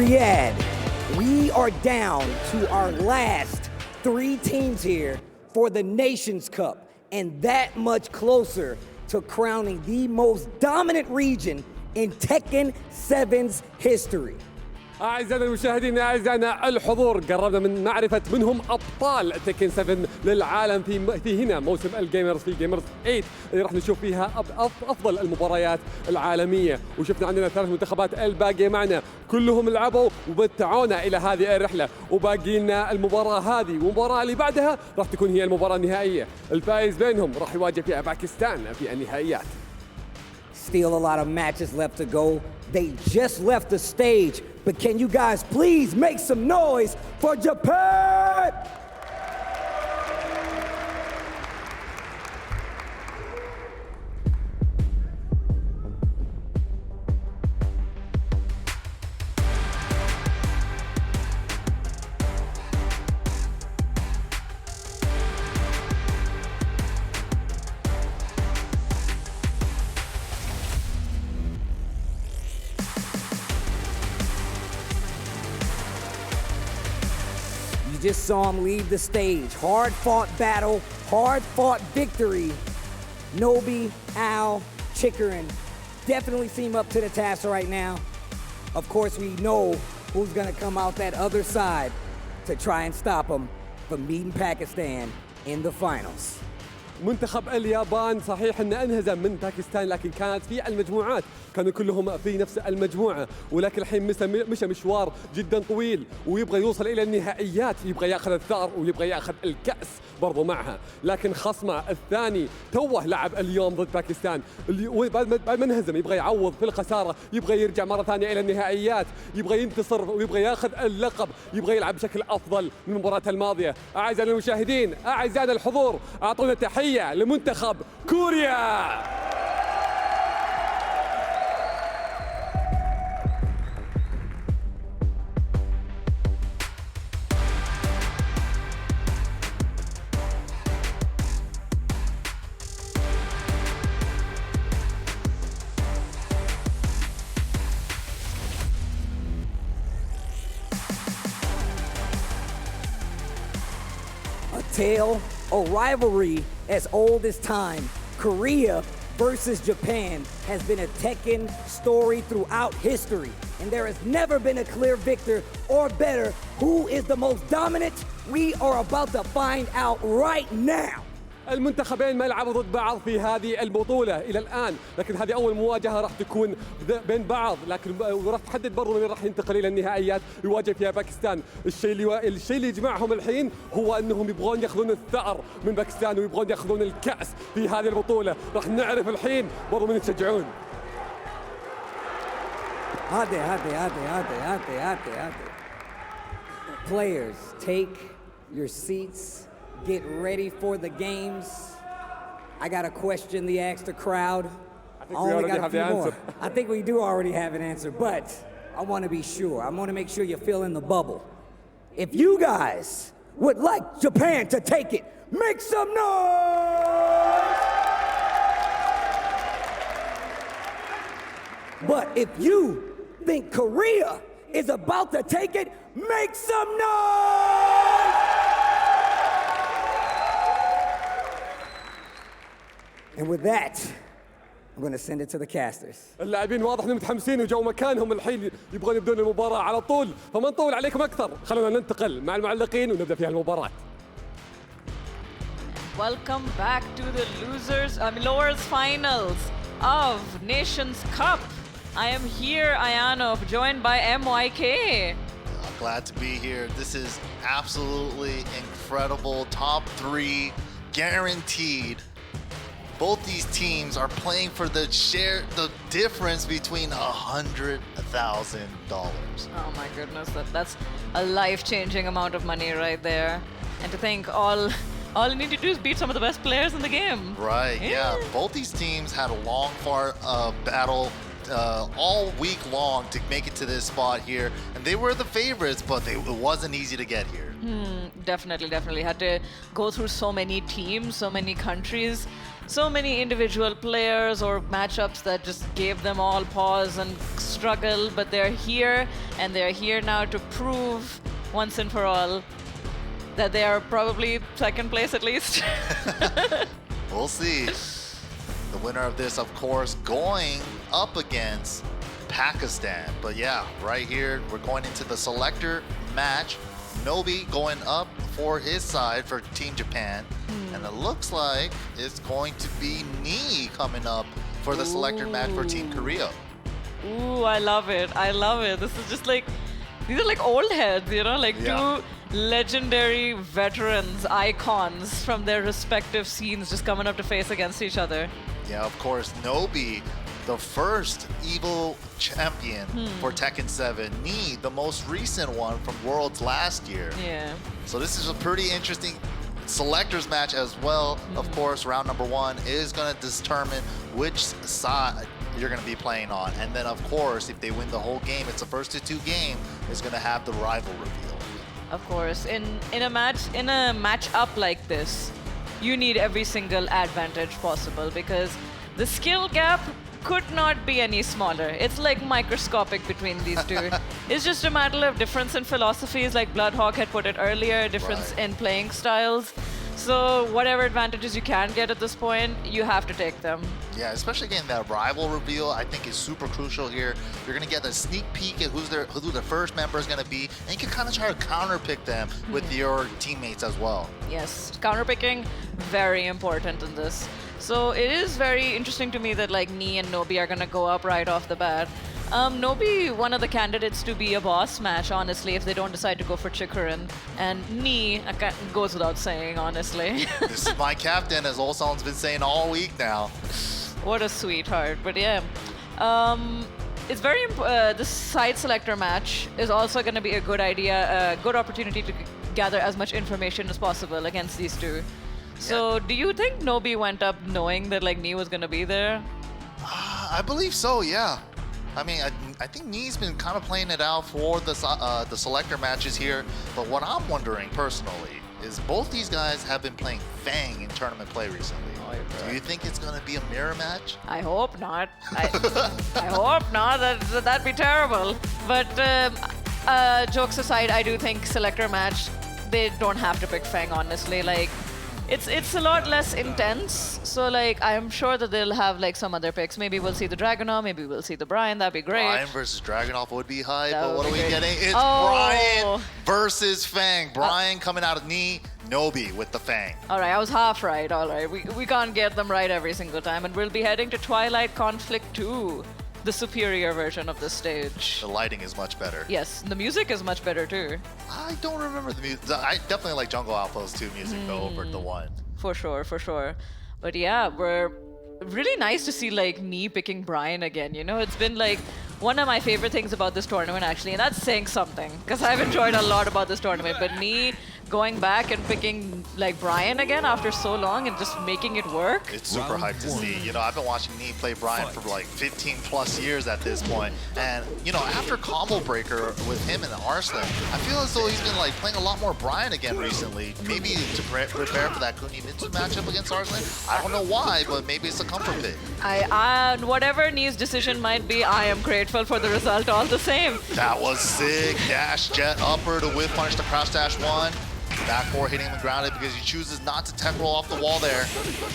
Riyadh. We are down to our last 3 teams here for the Nations Cup, and that much closer to crowning the most dominant region in Tekken 7's history. أعزائنا المشاهدين أعزائنا الحضور، قربنا من معرفة من هم أبطال تكن 7 للعالم في هنا موسم الجيمرز في جيمرز 8 اللي راح نشوف فيها أفضل المباريات العالمية. وشفنا عندنا 3 منتخبات الباقية معنا كلهم لعبوا ومتعونا إلى هذه الرحلة، وباقي لنا المباراة هذه والمباراة اللي بعدها راح تكون هي المباراة النهائية. الفائز بينهم راح يواجه فيها باكستان في النهائيات. Still a lot of matches left to go. They just left the stage, but can you guys please make some noise for Japan? You just saw him leave the stage. Hard-fought battle, hard-fought victory. Nobi, Al, Chikurin definitely seem up to the task right now. Of course, we know who's gonna come out that other side to try and stop him from meeting Pakistan in the finals. منتخب اليابان صحيح انه انهزم من باكستان، لكن كانت في المجموعات كانوا كلهم في نفس المجموعه، ولكن الحين مشى مشوار جدا طويل ويبغى يوصل الى النهائيات، يبغى ياخذ الثأر ويبغى ياخذ الكأس برضو معها. لكن خصمه الثاني توه لعب اليوم ضد باكستان، بعد ما انهزم يبغى يعوض في الخساره، يبغى يرجع مره ثانيه الى النهائيات، يبغى ينتصر ويبغى ياخذ اللقب، يبغى يلعب بشكل افضل من المباراه الماضيه. اعزائنا المشاهدين اعزائنا الحضور، اعطونا تحيه لمنتخب كوريا. A tale, a rivalry as old as time. Korea versus Japan has been a Tekken story throughout history, and there has never been a clear victor, or better, who is the most dominant. We are about to find out right now. المنتخبين ما لعبوا ضد بعض في هذه البطولة إلى الآن، لكن هذه أول مواجهة راح تكون بين بعض، لكن وراح تحدد برضو من راح ينتقل إلى النهائيات يواجه فيها باكستان. الشيء اللي يجمعهم الحين هو أنهم يبغون يأخذون الثأر من باكستان ويبغون يأخذون الكأس في هذه البطولة. راح نعرف الحين برضو من يتشجعون. Players, take your seats. Get ready for the games. I got a question to ask the crowd. I think we already have the answer. I think we do already have an answer, but I want to be sure. I want to make sure you fill in the bubble. If you guys would like Japan to take it, make some noise! But if you think Korea is about to take it, make some noise! And with that, I'm going to send it to the casters. اللاعبين واضح انهم متحمسين وجو مكانهم الحين يبغون يبدون المباراة على طول، فما نطول عليكم أكثر، خلونا ننتقل مع المعلقين ونبدأ فيها المباراة. Welcome back to the lowers finals of Nations Cup. I am here, Ayanov, joined by MYK. I'm glad to be here. This is absolutely incredible. Top 3 guaranteed. Both these teams are playing for the difference between $100,000. Oh my goodness, that's a life-changing amount of money right there. And to think all you need to do is beat some of the best players in the game. Right, yeah. Both these teams had a long, far battle all week long to make it to this spot here. And they were the favorites, but it wasn't easy to get here. Definitely. Had to go through so many teams, so many countries. So many individual players or matchups that just gave them all pause and struggle, but they're here, and they're here now to prove once and for all that they are probably second place at least. We'll see. The winner of this, of course, going up against Pakistan. But yeah, right here, we're going into the selector match. Nobi going up for his side for Team Japan. And it looks like it's going to be Nii coming up for the selector match for Team Korea. Ooh, I love it. I love it. This is just like, these are like old heads, you know, like two legendary veterans, icons from their respective scenes just coming up to face against each other. Yeah, of course, Nobi, the first Evo champion for Tekken 7. Nii, the most recent one from Worlds last year. Yeah. So this is a pretty interesting selectors match as well. Of course, round number 1 is going to determine which side you're going to be playing on. And then, of course, if they win the whole game, it's a first to 2 game, is going to have the rival reveal. Of course, in a match up like this, you need every single advantage possible because the skill gap could not be any smaller. It's like microscopic between these two. It's just a matter of difference in philosophies, like Bloodhawk had put it earlier, difference in playing styles. So whatever advantages you can get at this point, you have to take them. Yeah, especially getting that rival reveal, I think is super crucial here. You're going to get a sneak peek at who the first member is going to be, and you can kind of try to counterpick them with your teammates as well. Yes, counterpicking, very important in this. So it is very interesting to me that like Nii and Nobi are going to go up right off the bat. Nobi, one of the candidates to be a boss match, honestly, if they don't decide to go for Chikurin. And Nii goes without saying, honestly. This is my captain, as Oldsun's been saying all week now. What a sweetheart. But yeah, it's very this side selector match is also going to be a good idea, a good opportunity to gather as much information as possible against these two. So do you think Nobi went up knowing that like Nii was going to be there? I believe so, yeah. I mean, I think Nii's been kind of playing it out for the selector matches here. But what I'm wondering personally is both these guys have been playing Fang in tournament play recently. Do you think it's going to be a mirror match? I hope not. I hope not. That'd be terrible. But jokes aside, I do think selector match, they don't have to pick Fang, honestly. Like, it's a lot less intense. So like I'm sure that they'll have like some other picks. Maybe we'll see the Dragunov, maybe we'll see the Brian. That'd be great. Brian versus Dragunov would be hype, That but would what are be we great. getting? It's Brian versus Fang. Brian coming out of Nii, Nobi with the Fang. All right, I was half right. All right, we can't get them right every single time, and we'll be heading to Twilight Conflict 2, the superior version of the stage. The lighting is much better. Yes, the music is much better too. I don't remember the music. I definitely like Jungle Alpha's 2 music though over the 1. For sure, for sure. But yeah, we're really nice to see like Nii picking Brian again. You know, it's been like one of my favorite things about this tournament actually, and that's saying something because I've enjoyed a lot about this tournament. But Nii going back and picking like Brian again after so long and just making it work. It's super hyped to see. You know, I've been watching Nii play Brian for like 15 plus years at this point. And, you know, after Combo Breaker with him and Arslan, I feel as though he's been like playing a lot more Brian again recently. Maybe to prepare for that Kunimitsu matchup against Arslan. I don't know why, but maybe it's a comfort pick. Whatever Nii's decision might be, I am grateful for the result all the same. That was sick. Dash, jet, upper to whip punish the crouch dash 1. Back 4 hitting him grounded because he chooses not to tech roll off the wall there.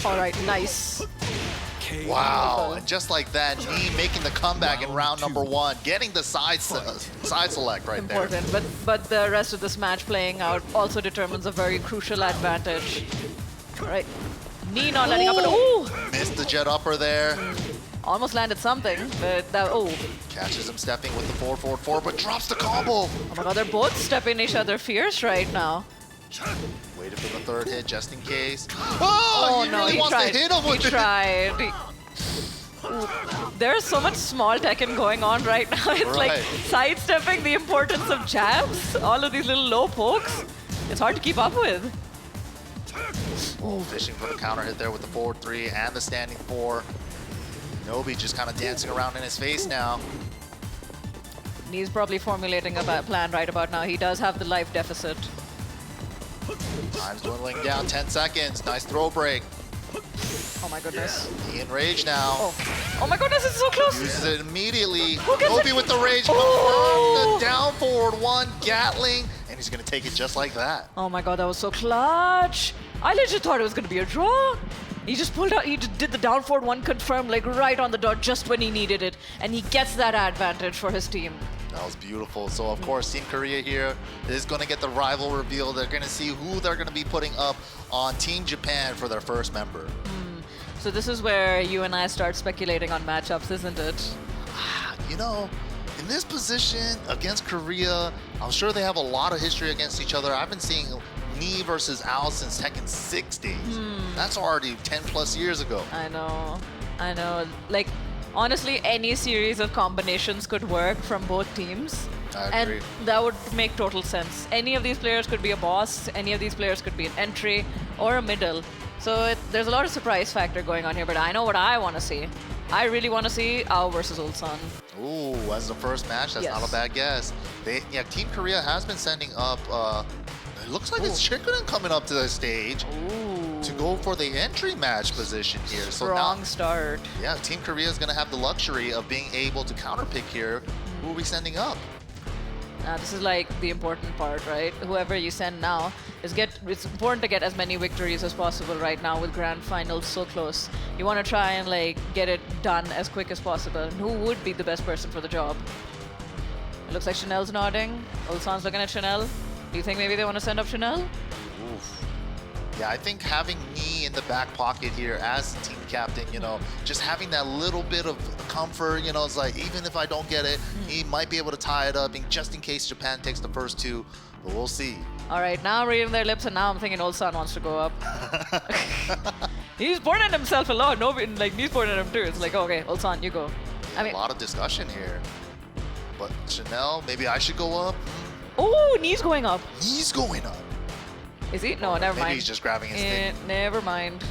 All right, nice. Wow, and just like that, Nii making the comeback in round number 1, getting the side select right Important, there. but the rest of this match playing out also determines a very crucial advantage. All right, Nii not letting up, but ooh! Missed the jet upper there. Almost landed something, but that, oh. Catches him stepping with the forward, forward, forward, but drops the combo. Oh my god, they're both stepping each other fierce right now. Waited for the 3rd hit just in case. Oh, no, really he wants tried. to hit him with He it. tried. Ooh. There's so much small Tekken going on right now. It's like sidestepping the importance of jabs, all of these little low pokes. It's hard to keep up with. Oh, fishing for the counter hit there with the forward 3 and the standing 4. Nobi just kind of dancing around in his face now. He's probably formulating a plan right about now. He does have the life deficit. Time's dwindling down, 10 seconds. Nice throw break. Oh my goodness. He in rage now. Oh my goodness, it's so close. Uses it immediately. gets Nobi it? with the rage. Oh. The down forward one. Gatling. And he's going to take it just like that. Oh my god, that was so clutch. I legit thought it was going to be a draw. He just pulled out, he just did the down forward one confirm like right on the dot just when he needed it. And he gets that advantage for his team. That was beautiful. So, of course, Team Korea here is going to get the rival reveal. They're going to see who they're going to be putting up on Team Japan for their first member. So this is where you and I start speculating on matchups, isn't it? You know, in this position against Korea, I'm sure they have a lot of history against each other. I've been seeing Knee versus Al since Tekken 6 days. That's already 10 plus years ago. I know. Like, honestly, any series of combinations could work from both teams. I agree. And that would make total sense. Any of these players could be a boss, any of these players could be an entry or a middle. So there's a lot of surprise factor going on here, but I know what I want to see. I really want to see Ao versus Oldsun. Ooh, as the first match, that's Yes. not a bad guess. Team Korea has been sending up, it looks like it's Chikurin coming up to the stage to go for the entry match position here. So Strong now, start. yeah, Team Korea is going to have the luxury of being able to counterpick here. Who are we sending up? This is like the important part, right? Whoever you send now it's important to get as many victories as possible right now with grand finals so close. You want to try and like get it done as quick as possible. And who would be the best person for the job? It looks like Chanel's nodding. Ulsan's looking at Chanel. Do you think maybe they want to send up Chanel? Oof. Yeah, I think having me in the back pocket here as team captain, you know, just having that little bit of comfort, you know, it's like even if I don't get it, he might be able to tie it up just in case Japan takes the first two, but we'll see. All right, now I'm reading their lips and now I'm thinking Oldsun wants to go up. He's pointing at himself a lot. Nobi, like, he's pointing at him too. It's like, okay, Oldsun, you go. A lot of discussion here. But Chanel, maybe I should go up? Oh, knees going up. He's going up. Is he? No, never mind. Maybe he's just grabbing his thing. Never mind.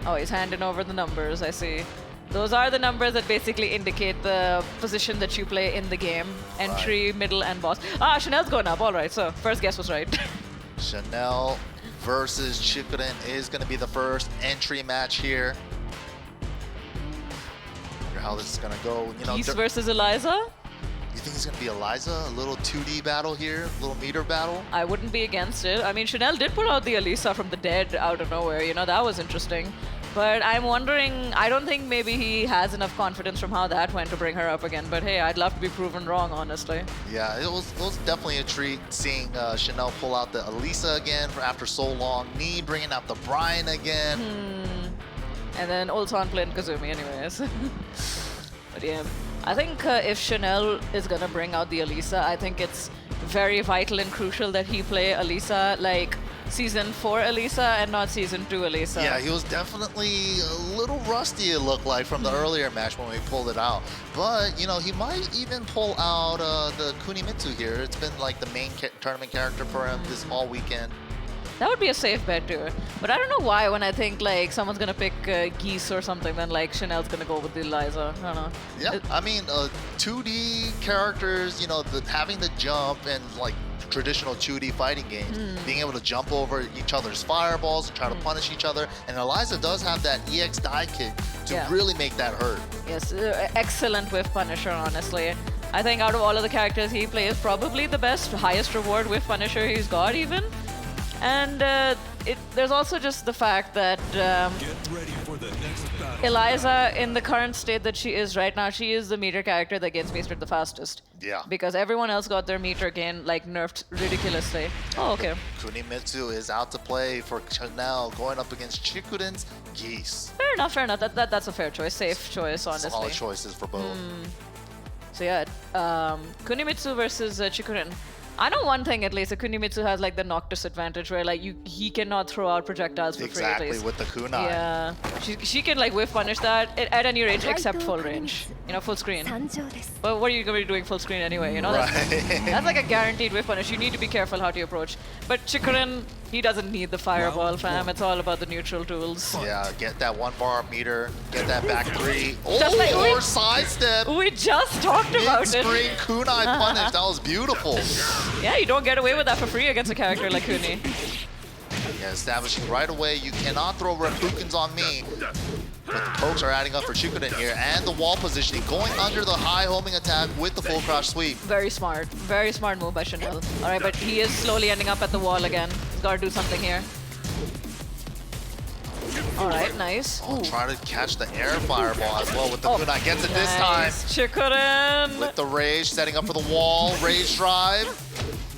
Oh, he's handing over the numbers, I see. Those are the numbers that basically indicate the position that you play in the game. Entry, middle, and boss. Ah, Chanel's going up. All right, so first guess was right. Chanel versus Chikurin is going to be the first entry match here. Wonder how this is going to go. You know, Geese versus Eliza? You think it's going to be Eliza? A little 2D battle here? A little meter battle? I wouldn't be against it. I mean, Chanel did pull out the Elisa from the dead out of nowhere. You know, that was interesting. But I'm wondering, I don't think maybe he has enough confidence from how that went to bring her up again. But hey, I'd love to be proven wrong, honestly. Yeah, it was definitely a treat seeing Chanel pull out the Elisa again after so long. Me bringing out the Brian again. And then Oldsun playing Kazumi anyways. But yeah, I think if Chanel is going to bring out the Elisa, I think it's very vital and crucial that he play Elisa like Season 4 Elisa and not Season 2 Elisa. Yeah, he was definitely a little rusty, it looked like, from the earlier match when we pulled it out. But, you know, he might even pull out the Kunimitsu here. It's been like the main tournament character for him this all weekend. That would be a safe bet too. But I don't know why when I think like someone's gonna pick Geese or something, then like Chanel's gonna go with the Eliza. I don't know. Yeah, I mean, 2D characters, you know, having the jump and like traditional 2D fighting games, being able to jump over each other's fireballs and try to punish each other. And Eliza does have that EX dive kick to really make that hurt. Yes, excellent whiff punisher, honestly. I think out of all of the characters he plays, probably the best, highest reward whiff punisher he's got even. And there's also just the fact that Eliza, in the current state that she is right now, she is the meter character that gets metered the fastest. Yeah. Because everyone else got their meter gain like nerfed ridiculously. Oh, okay. Kunimitsu is out to play for Chanel, going up against Chikurin's Geese. Fair enough, fair enough. That's a fair choice, safe choice, honestly. Solid choices for both. So yeah, Kunimitsu versus Chikurin. I know one thing at least, that Kunimitsu has like the Noctis advantage where like he cannot throw out projectiles for free at least. Exactly, with the kunai. Yeah, she can like whiff punish that at any range except full range. You know, full screen. But what are you going to be doing full screen anyway? You know, that's like a guaranteed whiff punish. You need to be careful how to approach. But Chikurin, he doesn't need the fireball, fam. It's all about the neutral tools. Yeah, get that 1 bar meter, get that back 3. Just like Or sidestep. We just talked about it. Mid-screen kunai punish. That was beautiful. Yeah, you don't get away with that for free against a character like Kuni. Yeah, establishing right away, you cannot throw Repukens on me. But the pokes are adding up for Chikurin here, and the wall positioning, going under the high homing attack with the full crouch sweep. Very smart move by Chanel. All right, but he is slowly ending up at the wall again. He's got to do something here. All right, nice. Oh, trying to catch the air fireball as well with the kunai. Gets it this time. Chikurin. With the rage, setting up for the wall. Rage drive.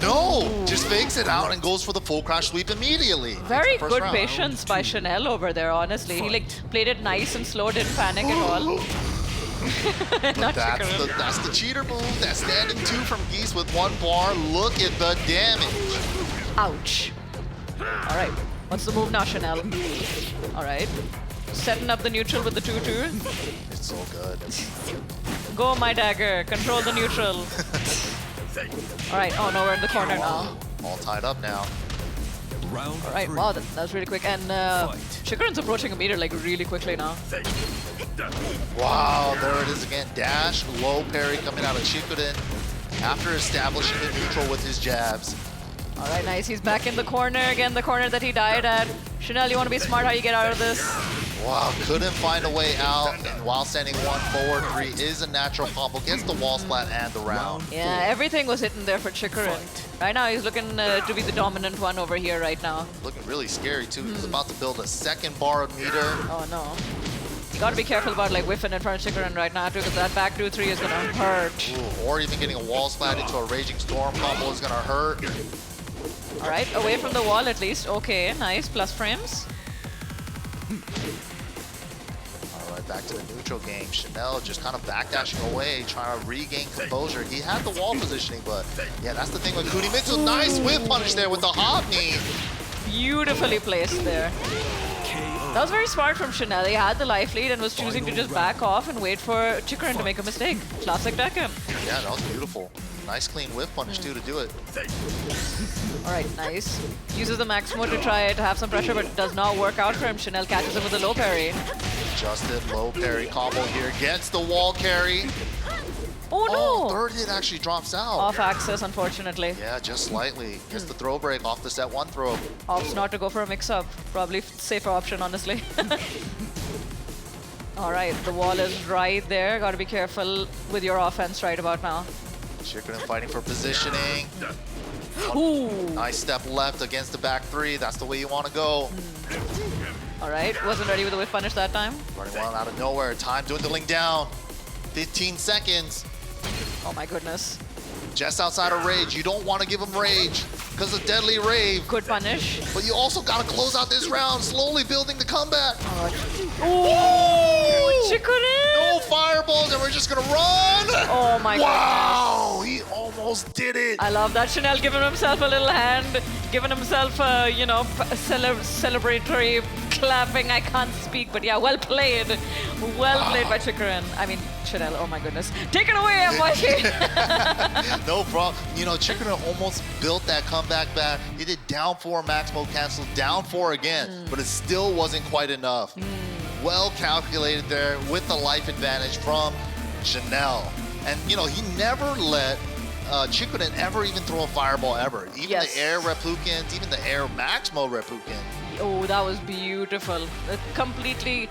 No! Just fakes it out and goes for the full crash sweep immediately. Very First good round. patience by Chanel over there, honestly. He like played it nice and slow, didn't panic at all. Not Chikurin. That's the cheater move. That's standing 2 from Geese with 1 bar. Look at the damage. Ouch. All right, what's the move now, Chanel? All right, setting up the neutral with the 2-2. It's so good. Go, my dagger. Control the neutral. All right, oh no, we're in the corner now. All tied up now. All right, wow, that was really quick. And Chikurin's approaching a meter like really quickly now. Wow, there it is again. Dash, low parry coming out of Chikurin after establishing the neutral with his jabs. All right, nice. He's back in the corner again, the corner that he died at. Chanel, you want to be smart how you get out of this? Wow, couldn't find a way out, and while standing 1 forward 3 is a natural combo. Gets the wall splat and the round. Yeah, everything was hitting there for Chikurin. Right now, he's looking to be the dominant one over here right now. Looking really scary too. He's about to build a 2nd bar of meter. Oh no. You gotta be careful about like whiffing in front of Chikurin right now too, because that back 2-3 is gonna hurt. Ooh, or even getting a wall splat into a Raging Storm combo is gonna hurt. All right, away from the wall at least. Okay, nice, plus frames. All right, back to the neutral game. Chanel just kind of backdashing away, trying to regain composure. He had the wall positioning, but yeah, that's the thing with Kunimitsu. Nice whip punish there with the hop knee. Beautifully placed there. That was very smart from Chanel. He had the life lead and was choosing to just back off and wait for Chikurin to make a mistake. Classic TEKKEN. Yeah, that was beautiful. Nice clean whip punish too to do it. All right, nice. Uses the Maximo to try to have some pressure, but it does not work out for him. Chanel catches him with a low parry. Adjusted low parry combo here. Gets the wall carry. Oh no! Oh, third hit actually drops out. Off axis, unfortunately. Yeah, just slightly. Gets the throw break off the set 1 throw. Opts not to go for a mix-up. Probably safer option, honestly. All right, the wall is right there. Got to be careful with your offense right about now. Chikurin fighting for positioning. Ooh! Nice step left against the back 3. That's the way you want to go. All right, wasn't ready with the whip punish that time. Running one out of nowhere. Time dwindling down. 15 seconds. Oh my goodness. Just outside of rage. You don't want to give him rage because of deadly rave. Good punish. But you also got to close out this round, slowly building the comeback. Oh, Chikurin! No fireballs, and we're just going to run. Oh my goodness. Wow, he almost did it. I love that. Chanel giving himself a little hand, giving himself a, you know, celebratory clapping. I can't speak, but yeah, well played. Well played by Chikurin. I mean, Chanel, oh my goodness. Take it away, MYK. No problem. You know, Chikurin almost built that comeback back. He did down 4 max mode cancel, down 4 again, but it still wasn't quite enough. Well calculated there with the life advantage from Chanel. And, you know, he never let Chikurin ever even throw a fireball ever. Even Yes. the air replicants, even the air max mode replicant. Oh, that was beautiful. Completely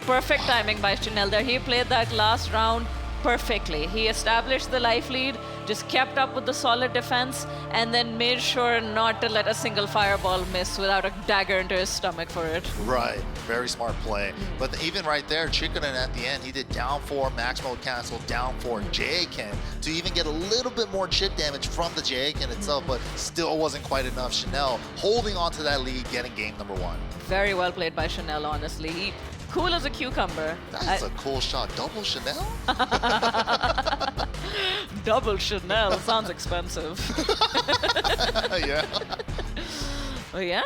perfect timing by Chanel there. He played that last round perfectly. He established the life lead, just kept up with the solid defense, and then made sure not to let a single fireball miss without a dagger into his stomach for it. Right, very smart play. But even right there, Chikurin at the end, he did down 4 max mode cancel, down 4 JAKen to even get a little bit more chip damage from the JAKen itself, but still wasn't quite enough. Chanel holding on to that lead, getting game number 1. Very well played by Chanel, honestly. Cool as a cucumber. That's a cool shot. Double Chanel? Double Chanel sounds expensive. Yeah. Oh yeah,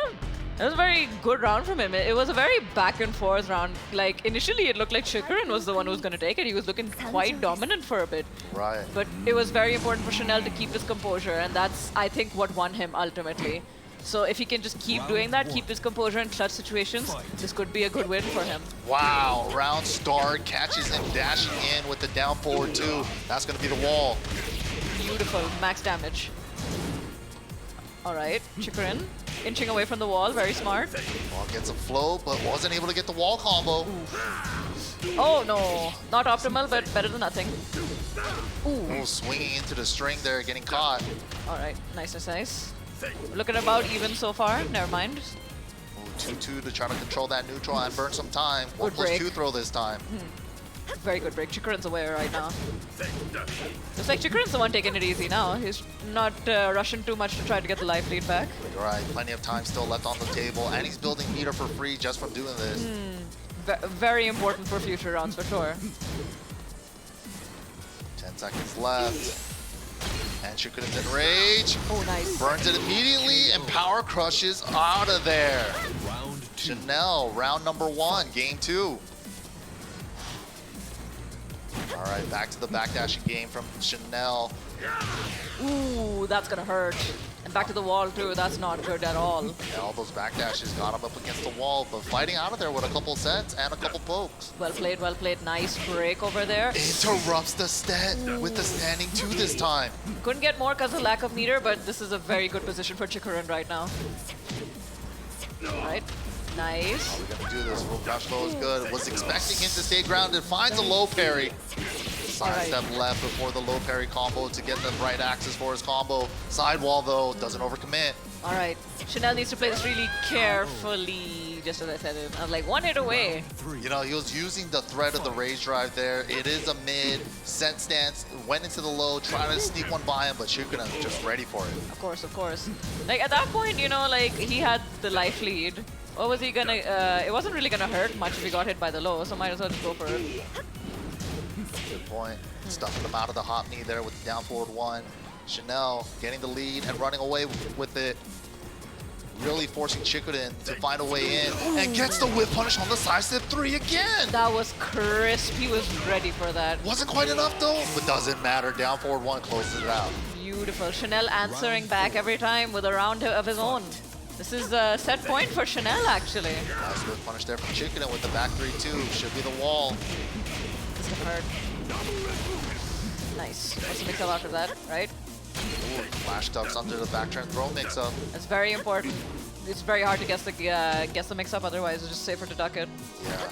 it was a very good round from him. It was a very back and forth round. Like initially it looked like Chikurin was the one who was going to take it. He was looking quite dominant for a bit. Right. But it was very important for Chanel to keep his composure, and that's, I think, what won him ultimately. So if he can just keep doing that, keep his composure in clutch situations, this could be a good win for him. Wow, round start, catches him dashing in with the down forward 2. That's going to be the wall. Beautiful, max damage. All right, Chikurin inching away from the wall. Very smart. Wall gets a float, but wasn't able to get the wall combo. Oh no, not optimal, but better than nothing. Ooh, swinging into the string there, getting caught. All right, nice. Looking about even so far. Never mind. 2-2 to try to control that neutral and burn some time. Good 1+2 break. throw this time. Very good break. Chikurin's away right now. Looks like Chikurin's the one taking it easy now. He's not rushing too much to try to get the life lead back. You're right, plenty of time still left on the table, and he's building meter for free just from doing this. Very important for future rounds for sure. 10 seconds left. And Chikurin's in rage. Oh, nice. Burns it immediately, and power crushes out of there. Chanel, round number 1, game 2. All right, back to the backdashing game from Chanel. Ooh, that's gonna hurt. And back to the wall too. That's not good at all. And all those backdashes got him up against the wall, but fighting out of there with a couple sets and a couple pokes. Well played, well played. Nice break over there. Interrupts the set with the standing 2 this time. Couldn't get more because of lack of meter, but this is a very good position for Chikurin right now. All right, nice. We're gonna do this. Roll crouch low is good. Was expecting him to stay grounded. Finds a low parry. Side step left before the low parry combo to get the right axis for his combo. Sidewall though, doesn't overcommit. All right, Chanel needs to play this really carefully, just as I said it. I was like, one hit away. You know, he was using the threat of the rage drive there. It is a mid, set stance, went into the low, trying to sneak one by him, but Chikurin just ready for it. Of course, of course. Like at that point, you know, like he had the life lead. What was he gonna, it wasn't really gonna hurt much if he got hit by the low, so might as well just go for it. Good point. Stuffing him out of the hop knee there with the down forward 1. Chanel getting the lead and running away with it. Really forcing Chikurin to find a way in and gets the whip punish on the side step 3 again. That was crisp. He was ready for that. Wasn't quite enough though, but doesn't matter. Down forward 1 closes it out. Beautiful. Chanel answering back every time with a round of his own. This is a set point for Chanel actually. Nice whip punish there from Chikurin with the back 3-2. Should be the wall. This can hurt. Nice. What's the mix-up after that, right? Ooh, flash ducks under the back turn throw mix-up. It's very important. It's very hard to guess the mix-up, otherwise it's just safer to duck it. Yeah.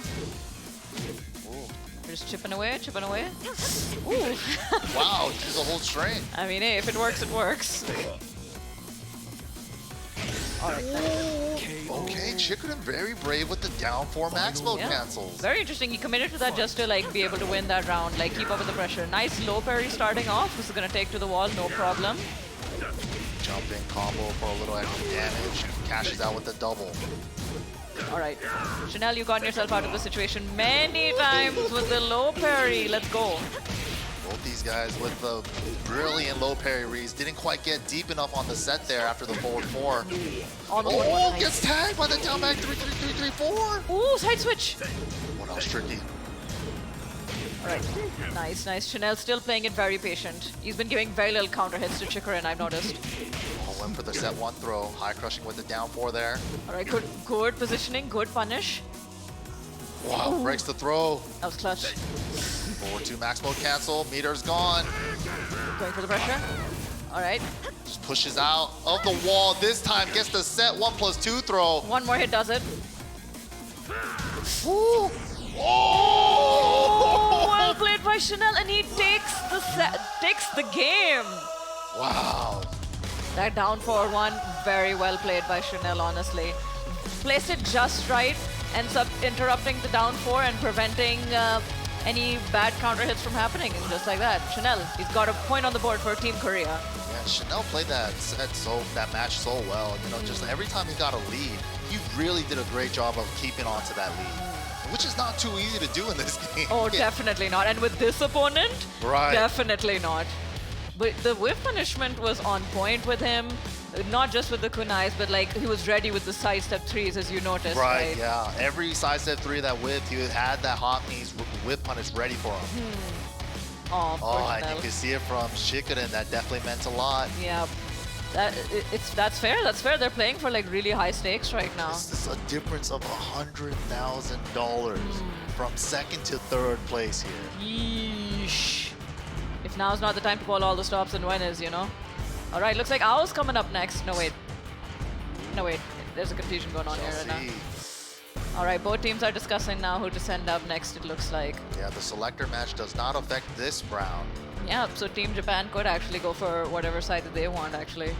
Ooh. Just chipping away, chipping away. Ooh. Wow, she's a whole string. I mean, hey, if it works, it works. All right. Okay, Chikurin very brave with the down 4 max mode cancels. Very interesting. He committed to that just to like be able to win that round, like keep up with the pressure. Nice low parry starting off. This is gonna take to the wall, no problem. Jumping combo for a little extra damage. Cashes out with the double. All right, Chanel, you've gotten yourself out of the situation many times with the low parry. Let's go. Both these guys with the brilliant low parry reads didn't quite get deep enough on the set there after the forward 4. On board, Oh, nice. gets tagged by the down back 3-3-3-3-4. Ooh, side switch. What else tricky? All right, nice, nice. Chanel still playing it very patient. He's been giving very little counter hits to Chikurin, I've noticed. Oh, went for the set 1 throw. High crushing with the down 4 there. All right, good positioning, good punish. Wow, breaks the throw. That was clutch. Forward 2 max mode cancel. Meter's gone. Going for the pressure. All right, Just pushes out of the wall. This time gets the set 1+2 throw. one more hit does it. Ooh. Oh, Oh! well played by Chanel, and he takes the game. Wow. That down forward 1, very well played by Chanel, honestly. Placed it just right, ends up interrupting the down 4 and preventing any bad counter hits from happening, and just like that. Chanel, he's got a point on the board for Team Korea. Yeah, Chanel played that match so well. You know, just every time he got a lead, he really did a great job of keeping on to that lead, which is not too easy to do in this game. Oh, definitely not. And with this opponent, Right. definitely not. But the whip punishment was on point with him, not just with the kunais, but like he was ready with the side step 3s, as you noticed, Right, yeah. Every side step 3 that whipped, he had that hot knees whip punish ready for him. Oh, poor Oh, and Chanel. you can see it from Chikurin. That definitely meant a lot. Yeah, that's fair. That's fair. They're playing for like really high stakes right now. This is a difference of $100,000 from second to third place here. Yeesh. If now's not the time to call all the stops and winners, you know. All right, looks like Owl's coming up next. No, wait. No, wait. There's a confusion going on here right now. See. All right, both teams are discussing now who to send up next, it looks like. Yeah, the selector match does not affect this round. Yeah, so Team Japan could actually go for whatever side that they want, actually.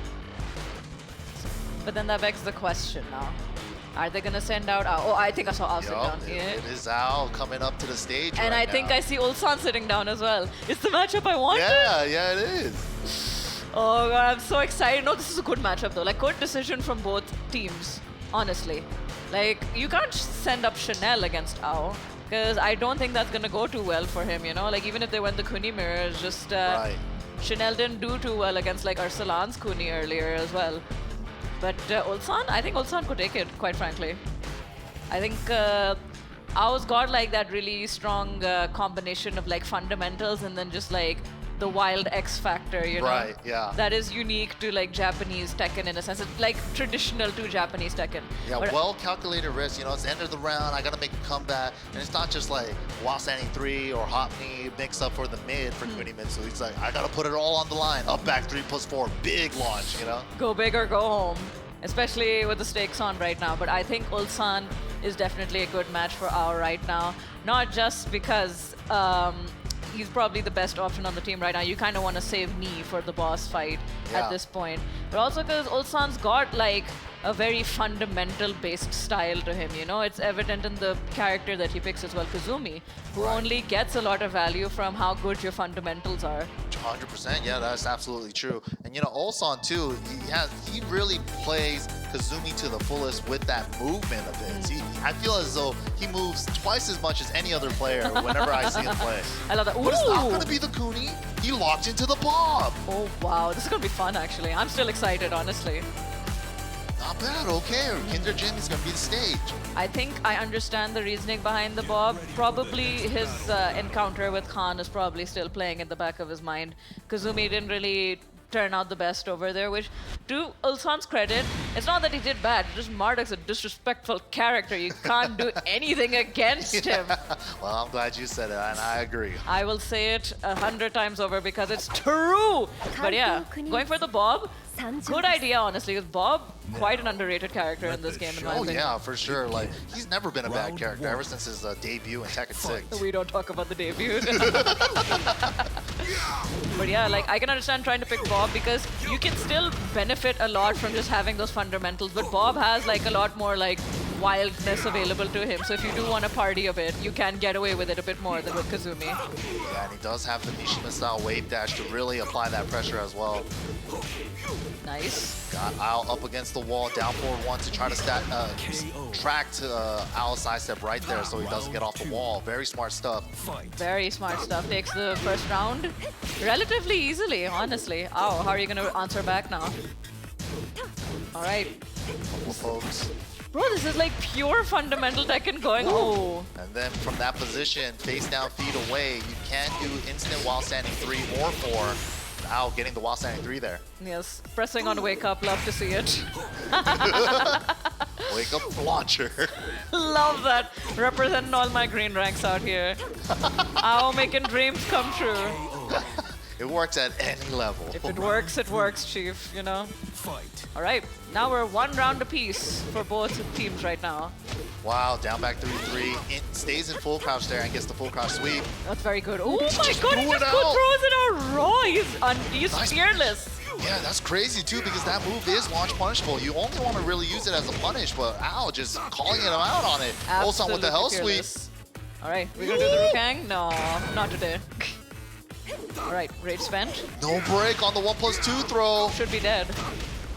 But then that begs the question now. Are they going to send out Ao? Oh, I think I saw Ao sit down. It is Ao coming up to the stage And right I think now. I see Oldsun sitting down as well. It's the matchup I wanted. Yeah, it is. Oh god, I'm so excited. No, this is a good matchup though. Like, good decision from both teams, honestly. Like, you can't send up Chanel against Ao, because I don't think that's gonna go too well for him, you know? Like, even if they went the Kuni mirrors, just Right. Chanel didn't do too well against like Arsalan's Kuni earlier as well. But Oldsun, I think Oldsun could take it, quite frankly. I think Ao's got like that really strong combination of like fundamentals and then just like the wild X factor, you know? Right, yeah. That is unique to like Japanese Tekken in a sense. It's like traditional to Japanese Tekken. Yeah, But well calculated risk. You know, it's the end of the round. I gotta make a comeback, and it's not just like while standing 3 or hop knee mix up for the mid for Kunimitsu. He's like, I gotta put it all on the line. Up back 3+4, big launch. You know. go big or go home, especially with the stakes on right now. But I think Oldsun is definitely a good match for Ao right now. Not just because he's probably the best option on the team right now. You kind of want to save me for the boss fight Yeah. at this point. But also because Oldsun's got like a very fundamental based style to him, you know? It's evident in the character that he picks as well, Kazumi, who only gets a lot of value from how good your fundamentals are. 100%, yeah, that's absolutely true. And you know, Oldsun too, he really plays Kazumi to the fullest with that movement of his. I feel as though he moves twice as much as any other player whenever I see him play. I love that. But it's not Ooh! gonna be the Kuni. He locked into the bomb. Oh wow, this is gonna be fun actually. I'm still excited, honestly. Not bad, okay. Kinder Jin is gonna be the stage. I think I understand the reasoning behind the Bob. Probably his encounter with Khan is probably still playing in the back of his mind. Kazumi didn't really turn out the best over there, which, to Ulsan's credit, it's not that he did bad, just Marduk's a disrespectful character. You can't do anything against him. Well, I'm glad you said it, and I agree. I will say it 100 times over because it's true. But yeah, going for the Bob, good idea, honestly, because Bob, quite an underrated character in this game, in my Oh opinion. yeah, for sure. Like, he's never been a bad character ever since his debut in Tekken 6. We don't talk about the debut. But yeah, like, I can understand trying to pick Bob because you can still benefit a lot from just having those fundamentals, but Bob has like a lot more like wildness available to him. So if you do want to party a bit, you can get away with it a bit more than with Kazumi. Yeah, and he does have the Mishima-style wave dash to really apply that pressure as well. Nice. Got Al up against the wall, down forward one to try to track to Al's sidestep right there so he doesn't get off the wall. Very smart stuff. Very smart stuff. Takes the first round relatively easily, honestly. Oh, how are you going to answer back now? All right. Couple folks. Bro, this is like pure fundamental Tekken going. Oh. And then from that position, face down, feet away, you can do instant while standing 3 or 4. Al getting the while standing 3 there. Yes, pressing on wake up, love to see it. Wake up launcher. Love that. Representing all my green ranks out here. Ow, making dreams come true. It works at any level. If it works, Chief, you know? All right, now we're 1 round apiece for both teams right now. Wow, down back 3-3. Stays in full crouch there and gets the full crouch sweep. That's very good. Oh my Just god, he threw it just out. throws it out raw. He's Nice. fearless. Yeah, that's crazy too because that move is launch punishable. You only want to really use it as a punish, but Al just calling him out on it. Oldsun with the hell sweep. fearless. All right, we're gonna do the Rukang? No, not today. All right, rage spent. No break on the 1+2 throw. Should be dead.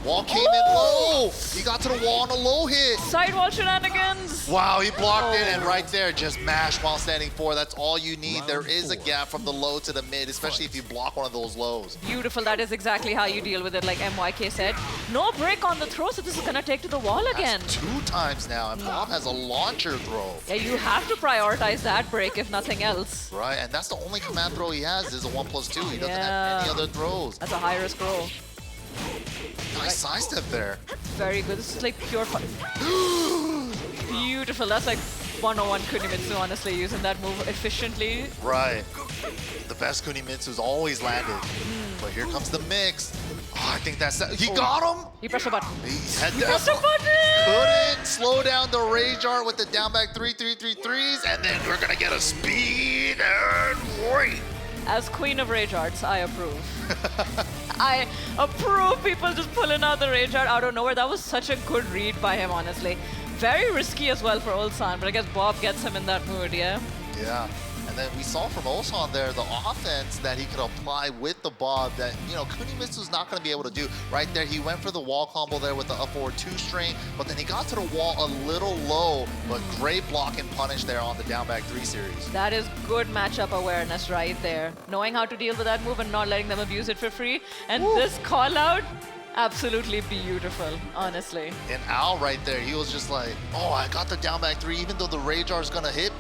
Wall came in low. He got to the wall on a low hit. Sidewall shenanigans. Wow, he blocked it, and right there, just mash while standing 4. That's all you need. There is a gap from the low to the mid, especially if you block one of those lows. Beautiful. That is exactly how you deal with it, like MYK said. No break on the throw, so this is gonna take to the wall again. That's 2 times now, and Bob has a launcher throw. Yeah, you have to prioritize that break if nothing else. Right, and that's the only command throw he has is a 1+2. He doesn't have any Yeah. other throws. That's a high risk roll. Nice sidestep there. Very good. This is like pure fun. Beautiful. That's like 101 Kunimitsu, honestly, using that move efficiently. Right. The best Kunimitsu's always landed. But here comes the mix. Oh, I think that's that. He got him. He pressed a button. He had He pressed a button! couldn't slow down the Rage Art with the down back 3-3-3-3s, and then we're gonna get a speed and wait. As Queen of Rage Arts, I approve. I approve people just pulling out the Rage Art out of nowhere. That was such a good read by him, honestly. Very risky as well for Oldsun, but I guess Bob gets him in that mood, yeah? Yeah. And then we saw from Oldsun there the offense that he could apply with the Bob that, Kunimitsu's not going to be able to do. Right there, he went for the wall combo there with the up forward 2-string, but then he got to the wall a little low, but great block and punish there on the down back 3 series. That is good matchup awareness right there. Knowing how to deal with that move and not letting them abuse it for free. And this call out, absolutely beautiful, honestly. And Al right there, he was just like, oh, I got the down back 3, even though the Rage Art is going to hit.